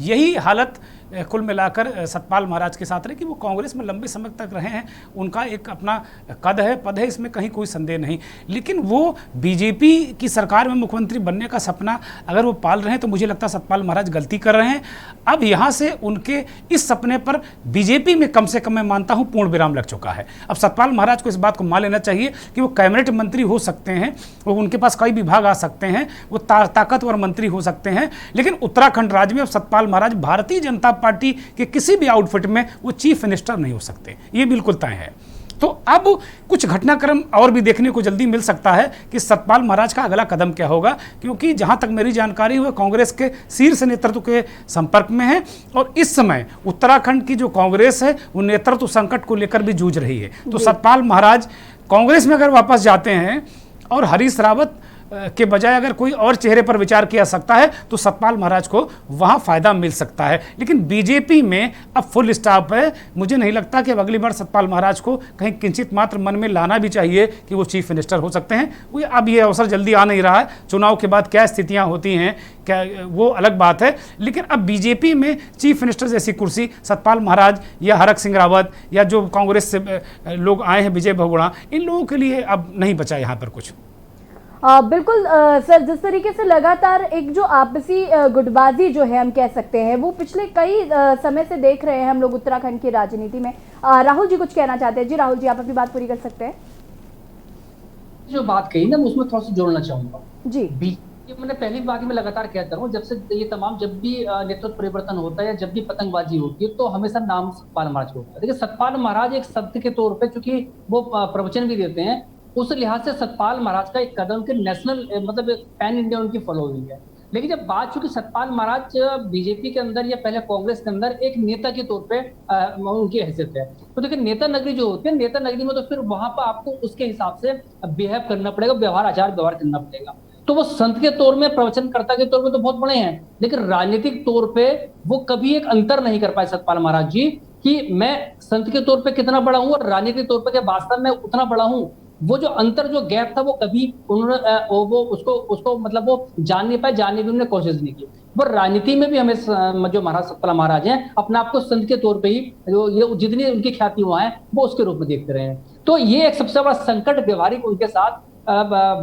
यही हालत कुल मिलाकर सतपाल महाराज के साथ रहे कि वो कांग्रेस में लंबे समय तक रहे हैं, उनका एक अपना पद है, इसमें कहीं कोई संदेह नहीं। लेकिन वो बीजेपी की सरकार में मुख्यमंत्री बनने का सपना अगर वो पाल रहे हैं, तो मुझे लगता है सतपाल महाराज गलती कर रहे हैं। अब यहाँ से उनके इस सपने पर बीजेपी में कम से कम मैं मानता हूँ पूर्ण विराम लग चुका है। अब सतपाल महाराज को इस बात को मान लेना चाहिए कि वो कैबिनेट मंत्री हो सकते हैं, वो उनके पास कई विभाग आ सकते हैं, वो ताकतवर मंत्री हो सकते हैं, लेकिन उत्तराखंड राज्य में अब सतपाल महाराज भारतीय जनता पार्टी के किसी भी आउटफिट में वो चीफ मिनिस्टर नहीं हो सकते, ये बिल्कुल तय है। तो अब कुछ घटनाक्रम और भी देखने को जल्दी मिल सकता है कि सतपाल महाराज का अगला कदम क्या होगा, क्योंकि जहां तक मेरी जानकारी है कांग्रेस के शीर्ष नेतृत्व के संपर्क में है, और इस समय उत्तराखंड की जो कांग्रेस है वो नेतृत्व संकट को लेकर भी जूझ रही है। तो सतपाल महाराज कांग्रेस में अगर वापस जाते हैं और हरीश रावत के बजाय अगर कोई और चेहरे पर विचार किया सकता है तो सतपाल महाराज को वहाँ फ़ायदा मिल सकता है। लेकिन बीजेपी में अब फुल स्टॉप है। मुझे नहीं लगता कि अब अगली बार सतपाल महाराज को कहीं किंचित मात्र मन में लाना भी चाहिए कि वो चीफ मिनिस्टर हो सकते हैं। वो अब ये अवसर जल्दी आ नहीं रहा है। चुनाव के बाद क्या स्थितियाँ होती हैं क्या वो अलग बात है। लेकिन अब बीजेपी में चीफ मिनिस्टर जैसी कुर्सी सतपाल महाराज या हरक सिंह रावत या जो कांग्रेस से लोग आए हैं विजय बहुगुणा, इन लोगों के लिए अब नहीं बचा यहाँ पर कुछ। बिल्कुल सर, जिस तरीके से लगातार एक जो आपसी गुटबाजी जो है हम कह सकते हैं वो पिछले कई समय से देख रहे हैं हम लोग उत्तराखंड की राजनीति में। राहुल जी कुछ कहना चाहते हैं। जी राहुल जी, आप अपनी बात पूरी कर सकते हैं। जो बात कही ना मैं उसमें थोड़ा सा जोड़ना चाहूंगा जी। ये मैंने पहली बात मैं लगातार कहता हूँ, जब से ये तमाम जब भी नेतृत्व परिवर्तन होता है या जब भी पतंगबाजी होती है तो हमेशा नाम सतपाल महाराज का होता है। देखिए सतपाल महाराज एक शब्द के तौर पे चूंकि वो प्रवचन भी देते हैं, उस लिहाज से सतपाल महाराज का एक कदम के नेशनल मतलब पैन इंडिया उनकी फॉलोइंग है। लेकिन जब बात चूंकि सतपाल महाराज बीजेपी के अंदर या पहले कांग्रेस के अंदर एक नेता के तौर पे उनकी हैसियत है, तो देखिए नेता नगरी जो होती है, नेता नगरी में तो फिर वहां पर आपको उसके हिसाब से बिहेव करना पड़ेगा, व्यवहार आचार व्यवहार करना पड़ेगा। तो वो संत के तौर में, प्रवचनकर्ता के तौर में तो बहुत बड़े हैं, लेकिन राजनीतिक तौर पे वो कभी एक अंतर नहीं कर पाए सतपाल महाराज जी कि मैं संत के तौर पे कितना बड़ा हूँ और राजनीतिक तौर पे क्या वास्तव में उतना बड़ा हूँ। वो जो अंतर जो गैप था वो कभी उन्होंने वो उसको मतलब वो जान नहीं पाए, जानने की उन्होंने कोशिश नहीं की। वो राजनीति में भी हमें जो महाराज सतपाल महाराज हैं अपने आप को संत के तौर पे ही जो ये जितनी उनकी ख्याति हुआ है वो उसके रूप में देखते रहे हैं। तो ये एक सबसे बड़ा संकट व्यवहारिक उनके साथ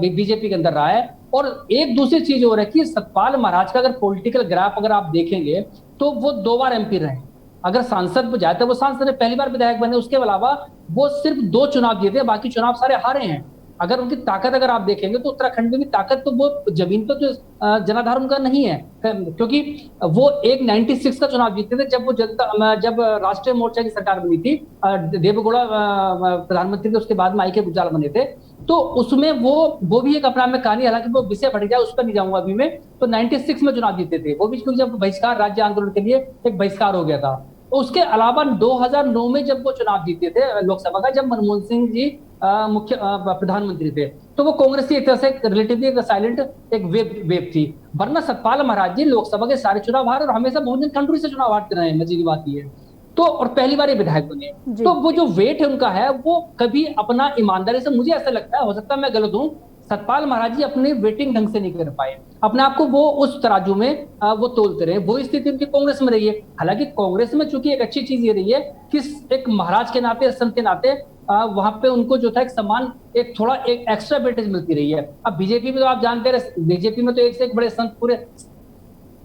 बीजेपी के अंदर रहा है। और एक दूसरी चीज हो रही है कि सतपाल महाराज का अगर पॉलिटिकल ग्राफ अगर आप देखेंगे तो वो 2 बार एमपी रहे। अगर सांसद में जाते वो सांसद में पहली बार विधायक बने, उसके अलावा वो सिर्फ 2 चुनाव जीते, बाकी चुनाव सारे हारे हैं। अगर उनकी ताकत अगर आप देखेंगे तो उत्तराखंड में भी ताकत तो वो जमीन पर तो जनाधार उनका नहीं है, क्योंकि वो एक 96 का चुनाव जीते थे जब राष्ट्रीय मोर्चा की सरकार बनी थी, देवेगौड़ा प्रधानमंत्री थे, उसके बाद में आई.के. गुजराल बने थे। तो उसमें वो भी एक अपना में कहानी, हालांकि वो विषय बढ़ गया, उस पर नहीं जाऊंगा अभी मैं। तो 96 में चुनाव जीते थे वो भी, क्योंकि जब बहिष्कार राज्य आंदोलन के लिए एक बहिष्कार हो गया था। उसके अलावा 2009 में जब वो चुनाव जीते थे लोकसभा का, जब मनमोहन सिंह जी मुख्य प्रधानमंत्री थे, तो वो कांग्रेस की एक तरह से रिलेटिवली एक साइलेंट एक वेब थी। वरना सतपाल महाराज जी लोकसभा के सारे चुनाव हारे और हमेशा बहुजन कंट्री से चुनाव हारते रहे। मजे की बात ये है तो, और पहली बार ये विधायक बने, तो वो जो वेट है उनका है वो कभी अपना ईमानदारी से, मुझे ऐसा लगता है, हो सकता है मैं गलत हूँ, सतपाल महाराज जी अपने वेटिंग ढंग से नहीं कर पाए, अपने आप को वो उस तराजू में वो तोलते रहे। वो स्थिति उनकी कांग्रेस में रही है। हालांकि कांग्रेस में चूंकि एक अच्छी चीज ये रही है कि एक महाराज के नाते, संत के नाते वहां पे उनको जो था एक सम्मान, एक थोड़ा एक एक्स्ट्रा वेटेज मिलती रही है। अब बीजेपी में तो आप जानते हैं, बीजेपी में तो एक से एक बड़े संत, पूरे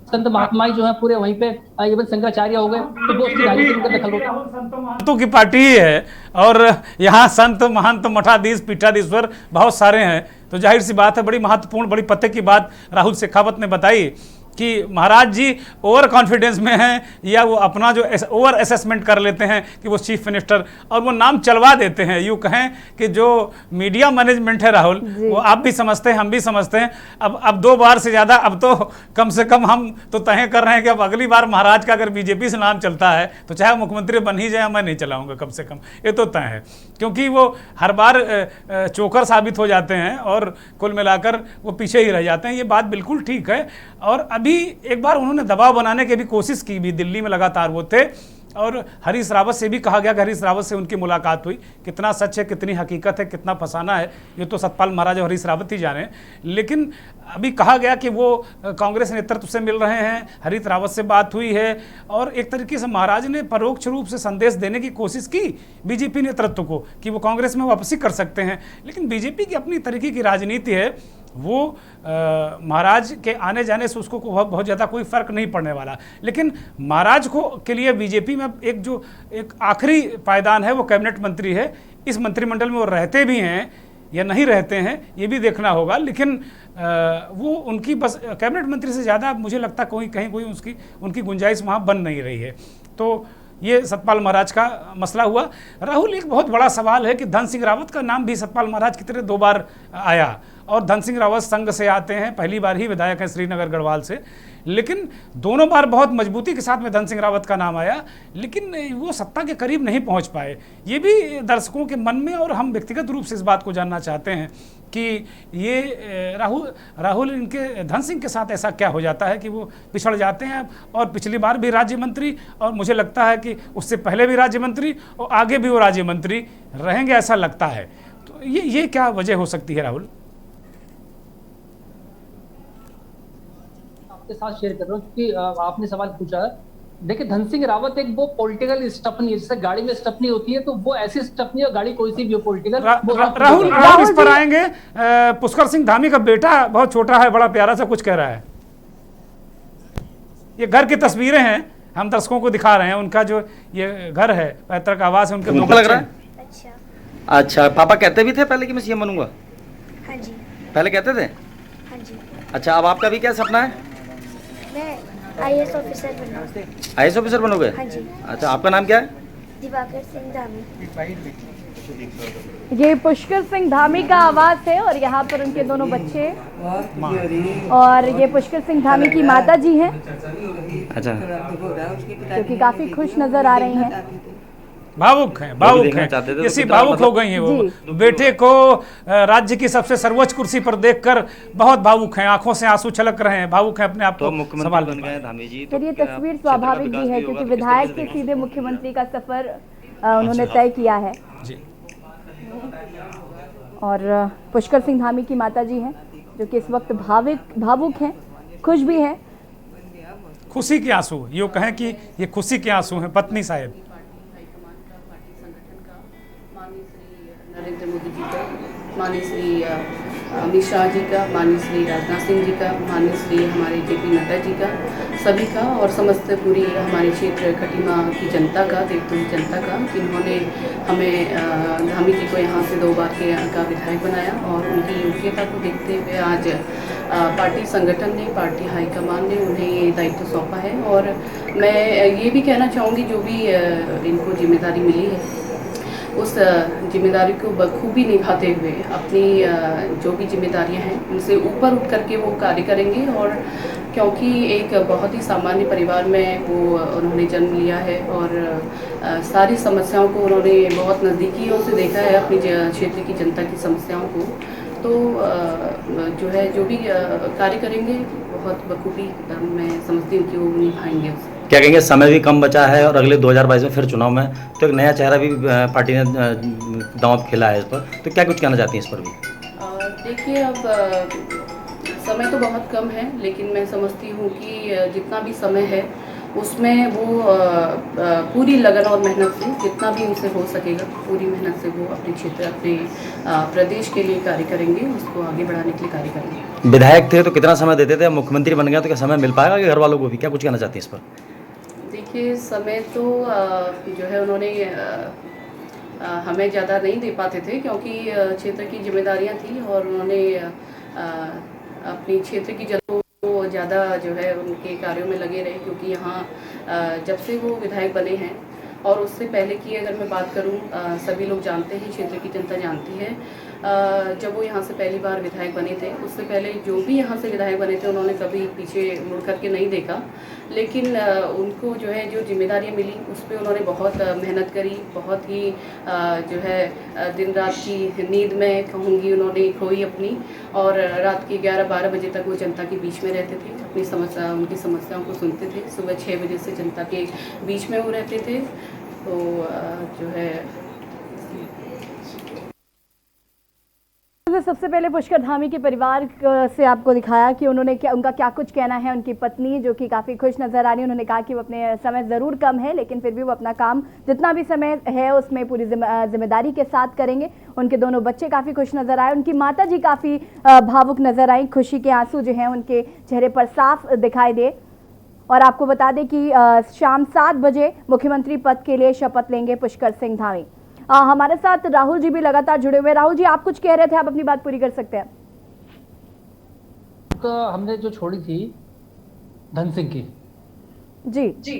संत महात्मा जो है पूरे वहीं पे, इवन शंकराचार्य हो गए, तो वो उसकी राजनीति में दखल होता है। संतों की पार्टी ही है और यहाँ संत महंत मठाधीश पीठाधीश्वर बहुत सारे हैं, तो जाहिर सी बात है बड़ी महत्वपूर्ण, बड़ी पते की बात राहुल शेखावत ने बताई कि महाराज जी ओवर कॉन्फिडेंस में हैं या वो अपना जो ओवर असेसमेंट कर लेते हैं कि वो चीफ मिनिस्टर, और वो नाम चलवा देते हैं। यूँ कहें कि जो मीडिया मैनेजमेंट है राहुल, वो आप भी समझते हैं, हम भी समझते हैं। अब 2 बार से ज़्यादा, अब तो कम से कम हम तो तय कर रहे हैं कि अब अगली बार महाराज का अगर बीजेपी से नाम चलता है तो चाहे मुख्यमंत्री बन ही जाए, मैं नहीं चलाऊँगा, कम से कम ये तो तय है, क्योंकि वो हर बार चोकर साबित हो जाते हैं और कुल मिलाकर वो पीछे ही रह जाते हैं। ये बात बिल्कुल ठीक है। और अभी एक बार उन्होंने दबाव बनाने की भी कोशिश की भी, दिल्ली में लगातार वो थे, और हरीश रावत से भी कहा गया कि हरीश रावत से उनकी मुलाकात हुई। कितना सच है, कितनी हकीकत है, कितना फसाना है, ये तो सतपाल महाराज और हरीश रावत ही जाने। लेकिन अभी कहा गया कि वो कांग्रेस नेतृत्व से मिल रहे हैं, हरीश रावत से बात हुई है, और एक तरीके से महाराज ने परोक्ष रूप से संदेश देने की कोशिश की बीजेपी नेतृत्व को कि वो कांग्रेस में वापसी कर सकते हैं। लेकिन बीजेपी की अपनी तरीके की राजनीति है, वो महाराज के आने जाने से उसको बहुत ज़्यादा कोई फर्क नहीं पड़ने वाला। लेकिन महाराज को के लिए बीजेपी में एक आखिरी पायदान है, वो कैबिनेट मंत्री है। इस मंत्रिमंडल में वो रहते भी हैं या नहीं रहते हैं ये भी देखना होगा। लेकिन वो उनकी बस कैबिनेट मंत्री से ज़्यादा मुझे लगता कहीं कोई उनकी गुंजाइश वहाँ बन नहीं रही है। तो ये सतपाल महाराज का मसला हुआ। राहुल, एक बहुत बड़ा सवाल है कि धन सिंह रावत का नाम भी सतपाल महाराज की तरह 2 बार आया, और धन सिंह रावत संघ से आते हैं, पहली बार ही विधायक हैं श्रीनगर गढ़वाल से, लेकिन दोनों बार बहुत मजबूती के साथ में धन सिंह रावत का नाम आया, लेकिन वो सत्ता के करीब नहीं पहुंच पाए। ये भी दर्शकों के मन में, और हम व्यक्तिगत रूप से इस बात को जानना चाहते हैं कि ये राहुल इनके धन सिंह के साथ ऐसा क्या हो जाता है कि वो पिछड़ जाते हैं, और पिछली बार भी राज्य मंत्री, और मुझे लगता है कि उससे पहले भी राज्य मंत्री और आगे भी वो राज्य मंत्री रहेंगे, ऐसा लगता है। तो ये क्या वजह हो सकती है राहुल? आपके साथ शेयर कर रहा हूँ क्योंकि आपने सवाल पूछा। देखिए, धन सिंह रावत एक वो पॉलिटिकल स्टपनी है, जैसे गाड़ी में स्टपनी होती है, तो वो ऐसी स्टपनी है, गाड़ी कोई सी भी हो पॉलिटिकल। राहुल इस पर आएंगे। पुष्कर सिंह धामी का बेटा बहुत छोटा है, बड़ा प्यारा सा कुछ कह रहा है। ये घर की तस्वीरें हैं, हम दर्शकों को दिखा रहे हैं। उनका जो ये घर है, पैतृक आवास है, उनके दो लग रहा है। अच्छा, पापा कहते भी थे पहले कि मैं सीएम बनूंगा? हाँ जी। पहले कहते थे? हाँ जी। अच्छा, अब आपका भी क्या सपना है? मैं आईएएस ऑफिसर बनूंगा। आईएएस ऑफिसर बनोगे? हाँ जी। अच्छा, आपका नाम क्या है? दिवाकर सिंह धामी। ये पुष्कर सिंह धामी का आवास है और यहाँ पर उनके दोनों बच्चे, और ये पुष्कर सिंह धामी की माता जी हैं। अच्छा, जो कि काफी खुश नजर आ रही हैं। भावुक हैं, इसी भावुक हो गई हैं वो। बेटे को राज्य की सबसे सर्वोच्च कुर्सी पर देखकर बहुत भावुक हैं, आंखों से आंसू छलक रहे हैं, भावुक हैं अपने आप को। मुख्यमंत्री बन गए धामी जी। फिर ये तस्वीर स्वाभाविक भी है क्योंकि विधायक से सीधे मुख्यमंत्री का सफर उन्होंने तय किया है। और पुष्कर सिंह धामी की माता जी हैं जो कि इस वक्त भावुक हैं, खुश भी हैं। खुशी के आंसू, यूँ कहें कि ये खुशी के आंसू हैं। पत्नी साहब, नरेंद्र मोदी जी का, माननीय श्री अमित शाह जी का, माननीय श्री राजनाथ सिंह जी का, माननीय श्री हमारे जेपी नड्डा जी का, सभी का, और समस्त पूरी हमारे क्षेत्र खटीमा की जनता का, देवतुल्य जनता का, जिन्होंने हमें धामी जी को यहाँ से 2 बार का विधायक बनाया, और उनकी योग्यता को देखते हुए आज पार्टी संगठन ने, पार्टी हाईकमान ने उन्हें ये दायित्व सौंपा है। और मैं ये भी कहना चाहूँगी, जो भी इनको जिम्मेदारी मिली है उस जिम्मेदारी को बखूबी निभाते हुए अपनी जो भी जिम्मेदारियां हैं उनसे ऊपर उठ करके वो कार्य करेंगे। और क्योंकि एक बहुत ही सामान्य परिवार में वो उन्होंने जन्म लिया है और सारी समस्याओं को उन्होंने बहुत नज़दीकियों से देखा है, अपनी क्षेत्र की जनता की समस्याओं को, तो जो है जो भी कार्य करेंगे बहुत बखूबी मैं समझती हूँ कि वो निभाएंगे उसे। क्या कहेंगे, समय भी कम बचा है और अगले 2022 में फिर चुनाव में तो एक नया चेहरा भी पार्टी ने दांव खेला है इस पर, तो क्या कुछ कहना चाहती हैं इस पर भी? देखिए, अब समय तो बहुत कम है, लेकिन मैं समझती हूँ कि जितना भी समय है उसमें वो पूरी लगन और मेहनत से, जितना भी उनसे हो सकेगा पूरी मेहनत से वो अपने क्षेत्र, अपने प्रदेश के लिए कार्य करेंगे, उसको आगे बढ़ाने के लिए कार्य करेंगे। विधायक थे तो कितना समय देते थे, मुख्यमंत्री बन गया तो क्या समय मिल पाएगा कि घर वालों को भी? क्या कुछ कहना चाहती हैं इस पर? देखिए, समय तो जो है उन्होंने हमें ज़्यादा नहीं दे पाते थे क्योंकि क्षेत्र की जिम्मेदारियां थी और उन्होंने अपनी क्षेत्र की जनता को ज़्यादा जो है उनके कार्यों में लगे रहे, क्योंकि यहाँ जब से वो विधायक बने हैं और उससे पहले की अगर मैं बात करूं, सभी लोग जानते हैं, क्षेत्र की जनता जानती है, जब वो यहाँ से पहली बार विधायक बने थे उससे पहले जो भी यहाँ से विधायक बने थे उन्होंने कभी पीछे मुड़ करके नहीं देखा, लेकिन उनको जो है जो जिम्मेदारियाँ मिली उस पर उन्होंने बहुत मेहनत करी, बहुत ही जो है दिन रात की नींद में कहूँगी उन्होंने खोई अपनी, और रात के 11-12 बजे तक वो जनता के बीच में रहते थे, अपनी समस्या उनकी समस्याओं को सुनते थे, सुबह 6 बजे से जनता के बीच में वो रहते थे। तो जो है सबसे पहले पुष्कर धामी के परिवार से आपको दिखाया कि उन्होंने उनका क्या कुछ कहना है। उनकी पत्नी जो कि काफ़ी खुश नज़र आ रही है, उन्होंने कहा कि वो अपने समय ज़रूर कम है लेकिन फिर भी वो अपना काम जितना भी समय है उसमें पूरी जिम्मेदारी के साथ करेंगे। उनके दोनों बच्चे काफ़ी खुश नज़र आए, उनकी माता जी काफ़ी भावुक नज़र आई, खुशी के आंसू जो हैं उनके चेहरे पर साफ दिखाई दे। और आपको बता दें कि शाम 7 बजे मुख्यमंत्री पद के लिए शपथ लेंगे पुष्कर सिंह धामी। हमारे साथ राहुल जी भी लगातार जुड़े हुए। राहुल जी, आप कुछ कह रहे थे, आप अपनी बात पूरी कर सकते हैं। तो हमने जो छोड़ी थी धन सिंह की, जी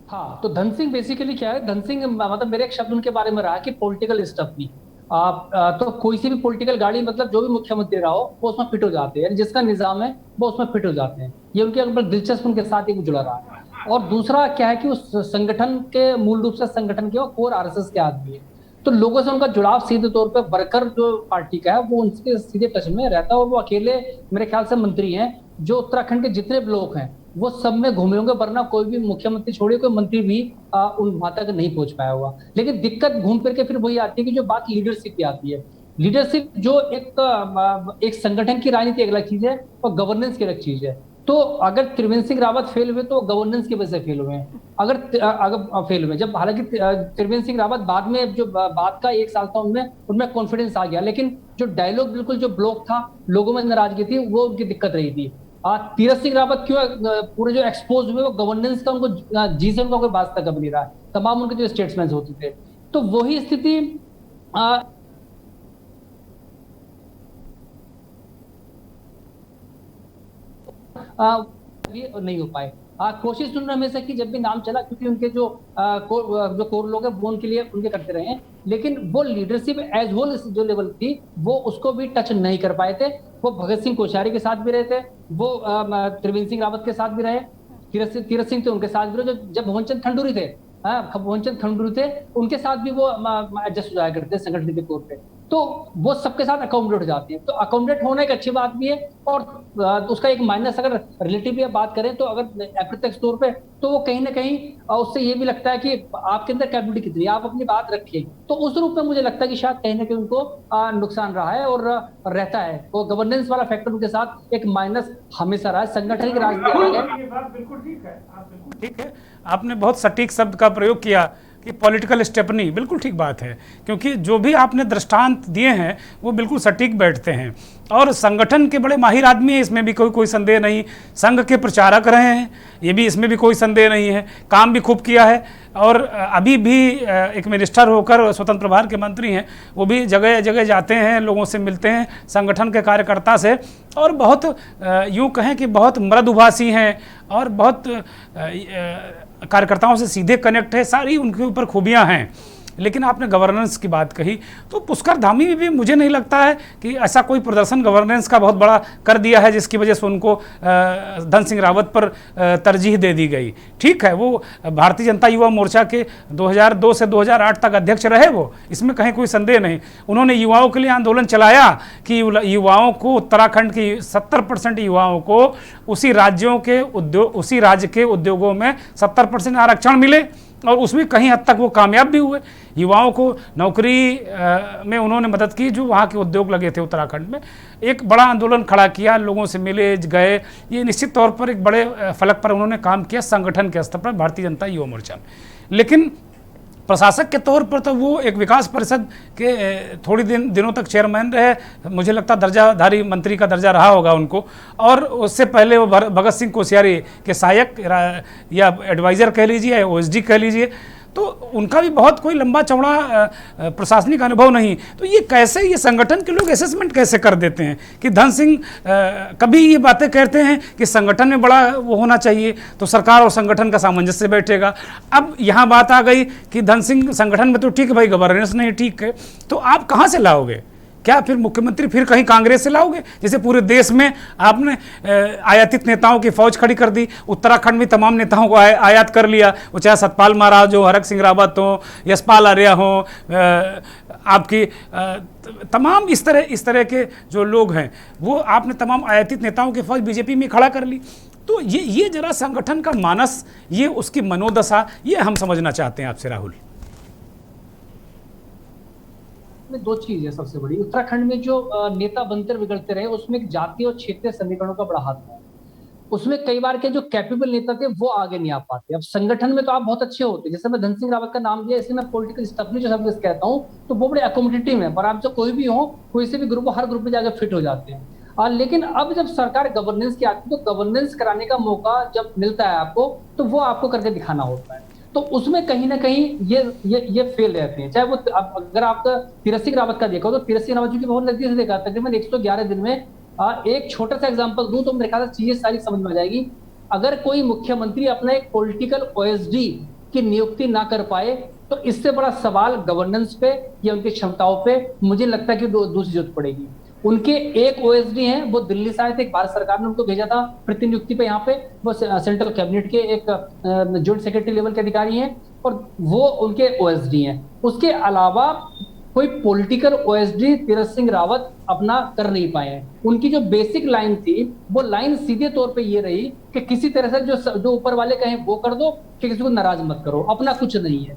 हाँ, तो धन सिंह बेसिकली क्या है, धन सिंह मतलब मेरे एक शब्द उनके बारे में रहा कि पॉलिटिकल स्टफनी, तो कोई सी भी पॉलिटिकल गाड़ी मतलब जो भी मुख्यमंत्री रहा हो वो उसमें फिट हो जाते हैं, जिसका निजाम है वो उसमें फिट हो जाते हैं। ये उनके अगर दिलचस्प उनके साथ ही जुड़ा रहा है। और दूसरा क्या है कि उस संगठन के मूल रूप से संगठन के कोर आरएसएस के आदमी है, तो लोगों से उनका जुड़ाव सीधे तौर पे वर्कर जो पार्टी का है वो उनके सीधे टच में रहता है। और वो अकेले मेरे ख्याल से मंत्री हैं जो उत्तराखंड के जितने ब्लॉक हैं वो सब में घूमे होंगे, वरना कोई भी मुख्यमंत्री छोड़िए कोई मंत्री भी उन वहां तक नहीं पहुंच पाया होगा। लेकिन दिक्कत घूम फिर के फिर वही आती है कि जो बात लीडरशिप की आती है। लीडरशिप जो एक संगठन की राजनीति एक अलग चीज है और गवर्नेंस की अलग चीज है। तो अगर त्रिवेंद्र सिंह रावत फेल हुए तो गवर्नेंस की वजह से फेल हुए हैं। अगर फेल हुए, जब हालांकि त्रिवेंद्र सिंह रावत बाद में जो बात का 1 साल था उनमें कॉन्फिडेंस आ गया, लेकिन जो डायलॉग बिल्कुल जो ब्लॉक था, लोगों में नाराजगी थी, वो उनकी दिक्कत रही थी। तीरथ सिंह रावत क्यों पूरे जो एक्सपोज हुए वो गवर्नेंस का उनको जी से उनका कोई वास्ता कब नहीं रहा है, तमाम उनके जो स्टेट्समैन होते थे। तो वही स्थिति नहीं हो पाए। कोशिश उन्होंने हमेशा की जब भी नाम चला, क्योंकि उनके जो कोर लोग हैं वो उनके लिए उनके करते रहे हैं, लेकिन वो लीडरशिप एज होल जो लेवल थी वो उसको भी टच नहीं कर पाए थे। वो भगत सिंह कोश्यारी के साथ भी रहे थे, वो त्रिवेंद्र सिंह रावत के साथ भी रहे, तीरथ सिंह थे उनके साथ भी रहे, जब भुवनचंद खंडूरी थे उनके साथ भी वो एडजस्ट हो जाया करते संगठन के तौर पे। तो वो सबके साथ अकोमोडेट हो जाती है। तो अकोमोडेट होना एक अच्छी बात भी है, और उसका एक माइनस अगर रिलेटिव बात करें तो अगर अप्रत्यक्ष तौर पे तो वो कहीं ना कहीं उससे ये भी लगता है कि आपके अंदर कैपेबिलिटी कितनी है, आप अपनी बात रखिए। तो उस रूप में मुझे लगता है कि शायद कहीं ना कहीं उनको नुकसान रहा है और रहता है। वो गवर्नेंस वाला फैक्टर उनके साथ एक माइनस हमेशा रहा है। संगठन की राजनीति बिल्कुल ठीक है, आपने बहुत सटीक शब्द का प्रयोग किया कि पॉलिटिकल स्टेपनी, बिल्कुल ठीक बात है, क्योंकि जो भी आपने दृष्टांत दिए हैं वो बिल्कुल सटीक बैठते हैं। और संगठन के बड़े माहिर आदमी हैं, इसमें भी कोई संदेह नहीं। संघ के प्रचारक रहे हैं, ये भी इसमें भी कोई संदेह नहीं है। काम भी खूब किया है, और अभी भी एक मिनिस्टर होकर स्वतंत्र प्रभार के मंत्री हैं, वो भी जगह जगह जाते हैं, लोगों से मिलते हैं, संगठन के कार्यकर्ता से, और बहुत यूँ कहें कि बहुत मृदुभाषी हैं और बहुत कार्यकर्ताओं से सीधे कनेक्ट है। सारी उनके ऊपर खूबियाँ हैं। लेकिन आपने गवर्नेंस की बात कही, तो पुष्कर धामी भी मुझे नहीं लगता है कि ऐसा कोई प्रदर्शन गवर्नेंस का बहुत बड़ा कर दिया है जिसकी वजह से उनको धन सिंह रावत पर तरजीह दे दी गई। ठीक है, वो भारतीय जनता युवा मोर्चा के 2002 से 2008 तक अध्यक्ष रहे, वो इसमें कहीं कोई संदेह नहीं। उन्होंने युवाओं के लिए आंदोलन चलाया कि युवाओं को, उत्तराखंड की 70% युवाओं को उसी राज्य के उद्योगों में 70% आरक्षण मिले, और उसमें कहीं हद तक वो कामयाब भी हुए। युवाओं को नौकरी में उन्होंने मदद की, जो वहाँ के उद्योग लगे थे उत्तराखंड में। एक बड़ा आंदोलन खड़ा किया, लोगों से मिले गए, ये निश्चित तौर पर एक बड़े फलक पर उन्होंने काम किया संगठन के स्तर पर, भारतीय जनता युवा मोर्चा में। लेकिन प्रशासक के तौर पर तो वो एक विकास परिषद के थोड़ी दिनों तक चेयरमैन रहे, मुझे लगता दर्जाधारी मंत्री का दर्जा रहा होगा उनको। और उससे पहले वो भगत सिंह कोश्यारी के सहायक या एडवाइज़र कह लीजिए, या OSD कह लीजिए, तो उनका भी बहुत कोई लंबा चौड़ा प्रशासनिक अनुभव नहीं। तो ये कैसे, ये संगठन के लोग असेसमेंट कैसे कर देते हैं कि धन सिंह कभी ये बातें कहते हैं कि संगठन में बड़ा वो होना चाहिए, तो सरकार और संगठन का सामंजस्य बैठेगा। अब यहाँ बात आ गई कि धन सिंह संगठन में तो ठीक है भाई, गवर्नेंस नहीं ठीक है, तो आप कहाँ से लाओगे? क्या फिर मुख्यमंत्री फिर कहीं कांग्रेस से लाओगे? जैसे पूरे देश में आपने आयातित नेताओं की फौज खड़ी कर दी, उत्तराखंड में तमाम नेताओं को आयात कर लिया, वो चाहे सतपाल महाराज हो, हरक सिंह रावत हो, यशपाल आर्या हो, आपकी तमाम इस तरह के जो लोग हैं, वो आपने तमाम आयातित नेताओं की फौज बीजेपी में खड़ा कर ली। तो ये जरा संगठन का मानस, ये उसकी मनोदशा, ये हम समझना चाहते हैं आपसे राहुल। दो चीज है सबसे बड़ी, उत्तराखंड में जो नेता बनते बिगड़ते रहे उसमें एक जातीय और क्षेत्रीय समीकरणों का बड़ा हाथ है। उसमें कई बार के जो कैपेबल नेता थे वो आगे नहीं आ पाते। अब संगठन में तो आप बहुत अच्छे होते, जैसे मैं धन सिंह रावत का नाम दिया, इसलिए मैं पॉलिटिकल स्टफनी जो शब्द कहता हूँ, तो वो बड़े अकोमोडेटिव है, पर आप जो कोई भी हो, कोई से भी ग्रुप, हर ग्रुप में जाकर फिट हो जाते हैं। लेकिन अब जब सरकार गवर्नेंस की आती है, तो गवर्नेंस कराने का मौका जब मिलता है आपको, तो वो आपको करके दिखाना होता है। तो उसमें कहीं ना कहीं ये फेल रहते हैं। चाहे वो अगर आप तीरथ सिंह रावत का देखो, तो तीरथ सिंह रावत जी की बहुत नजदीक से देखा, तकरीबन 111 दिन में एक छोटा सा एग्जांपल दूं तो मेरे ख्याल से चीजें सारी समझ में आ जाएगी। अगर कोई मुख्यमंत्री अपना एक पॉलिटिकल OSD की नियुक्ति ना कर पाए तो इससे बड़ा सवाल गवर्नेंस पे या उनकी क्षमताओं पे मुझे लगता है कि दूसरी जरूरत पड़ेगी। उनके एक ओएसडी हैं, वो दिल्ली से आए थे, भारत सरकार ने उनको भेजा था प्रतिनियुक्ति पे यहाँ पे, वो सेंट्रल कैबिनेट के एक जॉइंट सेक्रेटरी लेवल के अधिकारी हैं और वो उनके ओएसडी हैं। उसके अलावा कोई पॉलिटिकल ओएसडी तीरथ सिंह रावत अपना कर नहीं पाए हैं। उनकी जो बेसिक लाइन थी वो लाइन सीधे तौर पे ये रही कि किसी तरह से जो ऊपर वाले कहें वो कर दो, कि किसी को नाराज मत करो, अपना कुछ नहीं है।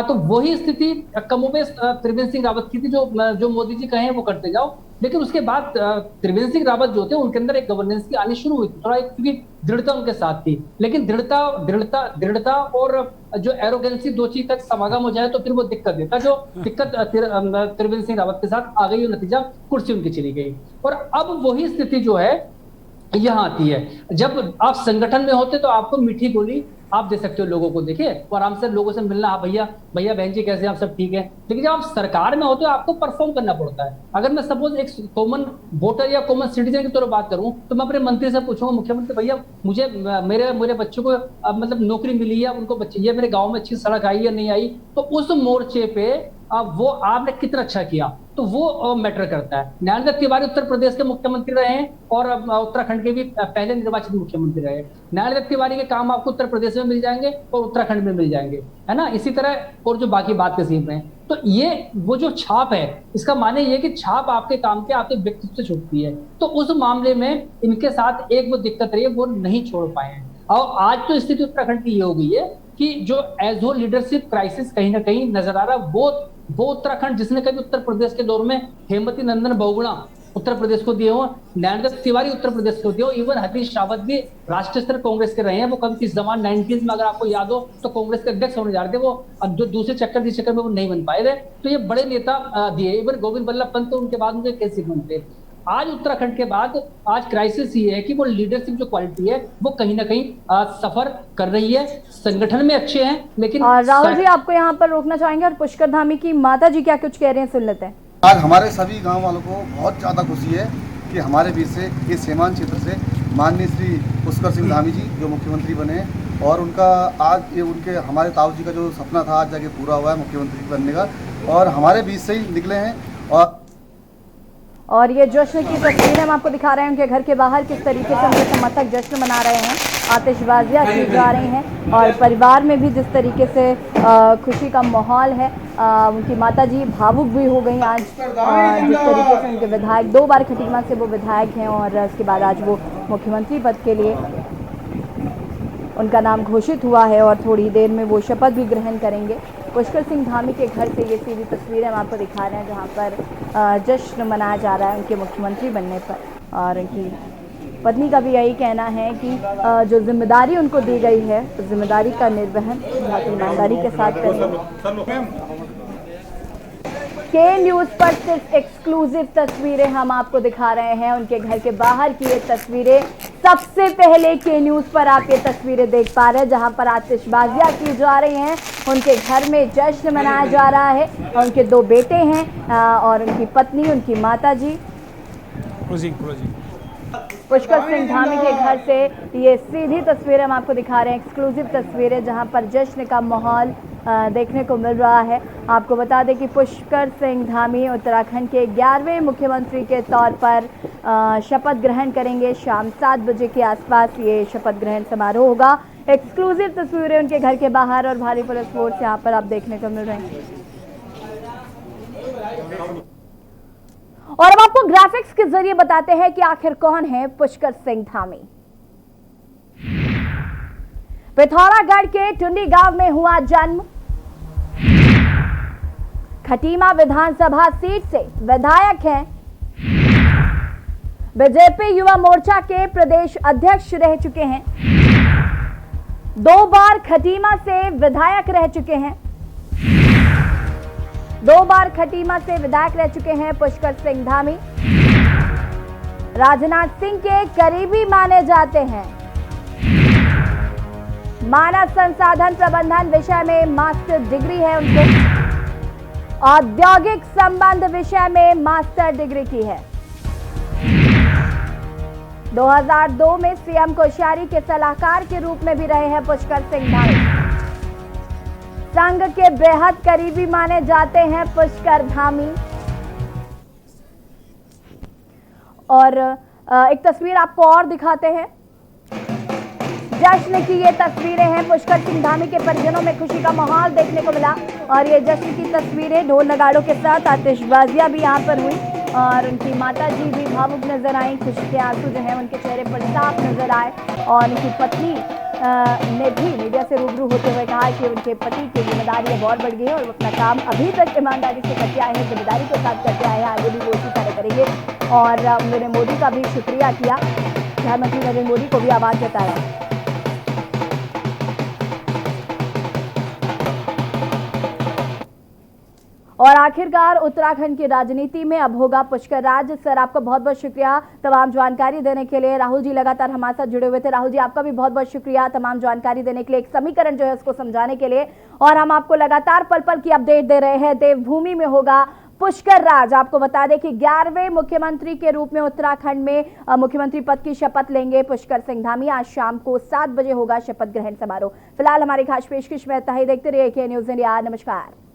तो वही स्थिति कमोबेश त्रिवेंद्र सिंह रावत की थी, जो मोदी जी कहें वो करते जाओ। लेकिन उसके बाद त्रिवेंद्र सिंह रावत जो थे उनके अंदर एक गवर्नेंस की आनी शुरू हुई थी, थोड़ा क्योंकि दृढ़ता उनके साथ थी। लेकिन दृढ़ता और जो एरोगेंसी दो चीज का समागम हो जाए तो फिर वो दिक्कत देता। जो दिक्कत त्रिवेंद्र सिंह रावत के साथ आ गई, नतीजा कुर्सी उनकी चली गई। और अब वही स्थिति जो है यहाँ आती है, जब आप संगठन में होते तो आपको मीठी गोली आप दे सकते हो लोगों को, देखिए वो आराम से लोगों से मिलना, हाँ भैया बहन जी कैसे, आप सब ठीक है। लेकिन जब आप सरकार में होते हो आपको परफॉर्म करना पड़ता है। अगर मैं सपोज एक कॉमन वोटर या कॉमन सिटीजन की तरह बात करूं तो मैं अपने मंत्री से पूछूंगा, मुख्यमंत्री भैया मुझे मेरे बच्चों को मतलब नौकरी मिली है, उनको बच्चे, ये मेरे गाँव में अच्छी सड़क आई या नहीं आई, तो उस मोर्चे पे वो आपने कितना अच्छा किया, तो वो मैटर करता है। नरेंद्र तिवारी उत्तर प्रदेश के मुख्यमंत्री रहे हैं और उत्तराखंड के भी पहले निर्वाचित मुख्यमंत्री रहे। नरेंद्र तिवारी के काम आपको उत्तर प्रदेश में मिल जाएंगे और उत्तराखंड में मिल जाएंगे, है ना। इसी तरह और जो बाकी बात के सीम हैं, तो ये वो जो छाप है, इसका माने ये कि छाप आपके काम के, आपके व्यक्तित्व से छूटती है। तो उस मामले में इनके साथ एक वो दिक्कत रही है, वो नहीं छोड़ पाए हैं। और आज तो स्थिति उत्तराखंड की ये हो गई है कि जो एज हो लीडरशिप क्राइसिस कहीं ना कहीं नजर आ रहा है, वो उत्तराखंड जिसने कभी उत्तर प्रदेश के दौर में हेमवती नंदन बहुगुणा उत्तर प्रदेश को दिए हो, नरेंद्र तिवारी उत्तर प्रदेश को दिए हो, इवन हरीश रावत भी राष्ट्रीय स्तर कांग्रेस के रहे हैं। वो कभी किस जमान 90s में अगर आपको याद हो तो कांग्रेस के अध्यक्ष होने जा रहे थे, वो जो दूसरे चक्कर में वो नहीं बन पाए थे। तो ये बड़े नेता दिए, इवन गोविंद बल्लभ पंत तो उनके बाद उनके कैसे बनते। आज उत्तराखंड के बाद आज क्राइसिस ये है कि वो लीडरशिप जो क्वालिटी है वो कहीं ना कहीं सफर कर रही है। संगठन में अच्छे हैं लेकिन राहुल जी आपको यहाँ पर रोकना चाहेंगे और पुष्कर धामी की माता जी क्या कुछ कह रहे हैं सुन लेते हैं। आज हमारे सभी गांव वालों को बहुत ज़्यादा खुशी है कि हमारे बीच से इस सीमांत क्षेत्र से माननीय श्री पुष्कर सिंह धामी जी जो मुख्यमंत्री बने हैं, और उनका आज ये उनके हमारे ताऊ जी का जो सपना था आज जाके पूरा हुआ है मुख्यमंत्री बनने का, और हमारे बीच से ही निकले हैं। और ये जश्न की तस्वीर हम आपको दिखा रहे हैं उनके घर के बाहर किस तरीके से उनके समर्थक जश्न मना रहे हैं, आतिशबाजियाँ की जा रही हैं और परिवार में भी जिस तरीके से खुशी का माहौल है। उनकी माताजी भावुक भी हो गई आज, जिस तरीके से उनके विधायक 2 बार खटीमा से वो विधायक हैं और उसके बाद आज वो मुख्यमंत्री पद के लिए उनका नाम घोषित हुआ है और थोड़ी देर में वो शपथ भी ग्रहण करेंगे। पुष्कर सिंह धामी के घर से ये सीधी तस्वीरें हम आपको दिखा रहे हैं जहाँ पर जश्न मनाया जा रहा है उनके मुख्यमंत्री बनने पर। और उनकी पत्नी का भी यही कहना है कि जो जिम्मेदारी उनको दी गई है तो जिम्मेदारी का निर्वहन बहुत ईमानदारी के साथ करेंगे। के न्यूज़ पर सिर्फ एक्सक्लूसिव तस्वीरें हम आपको दिखा रहे हैं, उनके घर के बाहर की ये तस्वीरें। सबसे पहले के न्यूज़ पर आप ये तस्वीरें देख पा रहे हैं जहां पर आतिशबाजियां की जा रही हैं, उनके घर में जश्न मनाया जा रहा है और उनके 2 बेटे हैं और उनकी पत्नी, उनकी माता जी। पुष्कर सिंह धामी के घर से ये सीधी तस्वीरें हम आपको दिखा रहे हैं, एक्सक्लूसिव तस्वीरें जहां पर जश्न का माहौल देखने को मिल रहा है। आपको बता दें कि पुष्कर सिंह धामी उत्तराखंड के 11वें मुख्यमंत्री के तौर पर शपथ ग्रहण करेंगे। शाम 7 बजे के आसपास ये शपथ ग्रहण समारोह होगा। एक्सक्लूसिव तस्वीरें उनके घर के बाहर और भारी पुलिस फोर्स यहाँ पर आप देखने को मिल रहे हैं। और अब आपको ग्राफिक्स के जरिए बताते हैं कि आखिर कौन है पुष्कर सिंह धामी। पिथौरागढ़ के टुंडी गांव में हुआ जन्म। खटीमा विधानसभा सीट से विधायक हैं। बीजेपी युवा मोर्चा के प्रदेश अध्यक्ष रह चुके हैं। 2 बार खटीमा से विधायक रह चुके हैं। 2 बार खटीमा से विधायक रह चुके हैं पुष्कर सिंह धामी। राजनाथ सिंह के करीबी माने जाते हैं। मानव संसाधन प्रबंधन विषय में मास्टर डिग्री है उनको। औद्योगिक संबंध विषय में मास्टर डिग्री की है। 2002 में सीएम कोश्यारी के सलाहकार के रूप में भी रहे हैं पुष्कर सिंह धामी। संघ के बेहद करीबी माने जाते हैं पुष्कर धामी। और एक तस्वीर आपको और दिखाते हैं। जश्न की ये तस्वीरें हैं। पुष्कर सिंह धामी के परिजनों में खुशी का माहौल देखने को मिला और ये जश्न की तस्वीरें, ढोल नगाड़ों के साथ आतिशबाजियां भी यहाँ पर हुई और उनकी माता जी भी भावुक नजर आई। खुशी के आंसू जो है उनके चेहरे पर साफ नजर आए और उनकी पत्नी ने भी मीडिया से रूबरू होते हुए कहा कि उनके पति की जिम्मेदारी अब और बढ़ गई है और वो अपना काम अभी तक ईमानदारी से करते आए हैं, जिम्मेदारी के साथ करते आए हैं, आगे भी वो इसी तरह करेंगे। और उन्होंने मोदी का भी शुक्रिया किया, प्रधानमंत्री नरेंद्र मोदी को भी आभार जताया। और आखिरकार उत्तराखंड की राजनीति में अब होगा पुष्कर राज। सर, आपका बहुत बहुत शुक्रिया तमाम जानकारी देने के लिए। राहुल जी लगातार हमारे साथ जुड़े हुए थे। राहुल जी, आपका भी बहुत बहुत शुक्रिया तमाम जानकारी देने के लिए, एक समीकरण जो है उसको समझाने के लिए। और हम आपको लगातार पल पल की अपडेट दे रहे हैं। देवभूमि में होगा पुष्कर राज। आपको बता दें कि 11वें मुख्यमंत्री के रूप में उत्तराखंड में मुख्यमंत्री पद की शपथ लेंगे पुष्कर सिंह धामी। आज शाम को 7 बजे होगा शपथ ग्रहण समारोह। फिलहाल हमारी खास पेशकश में इतना ही। देखते रहिए के न्यूज़ इंडिया। नमस्कार।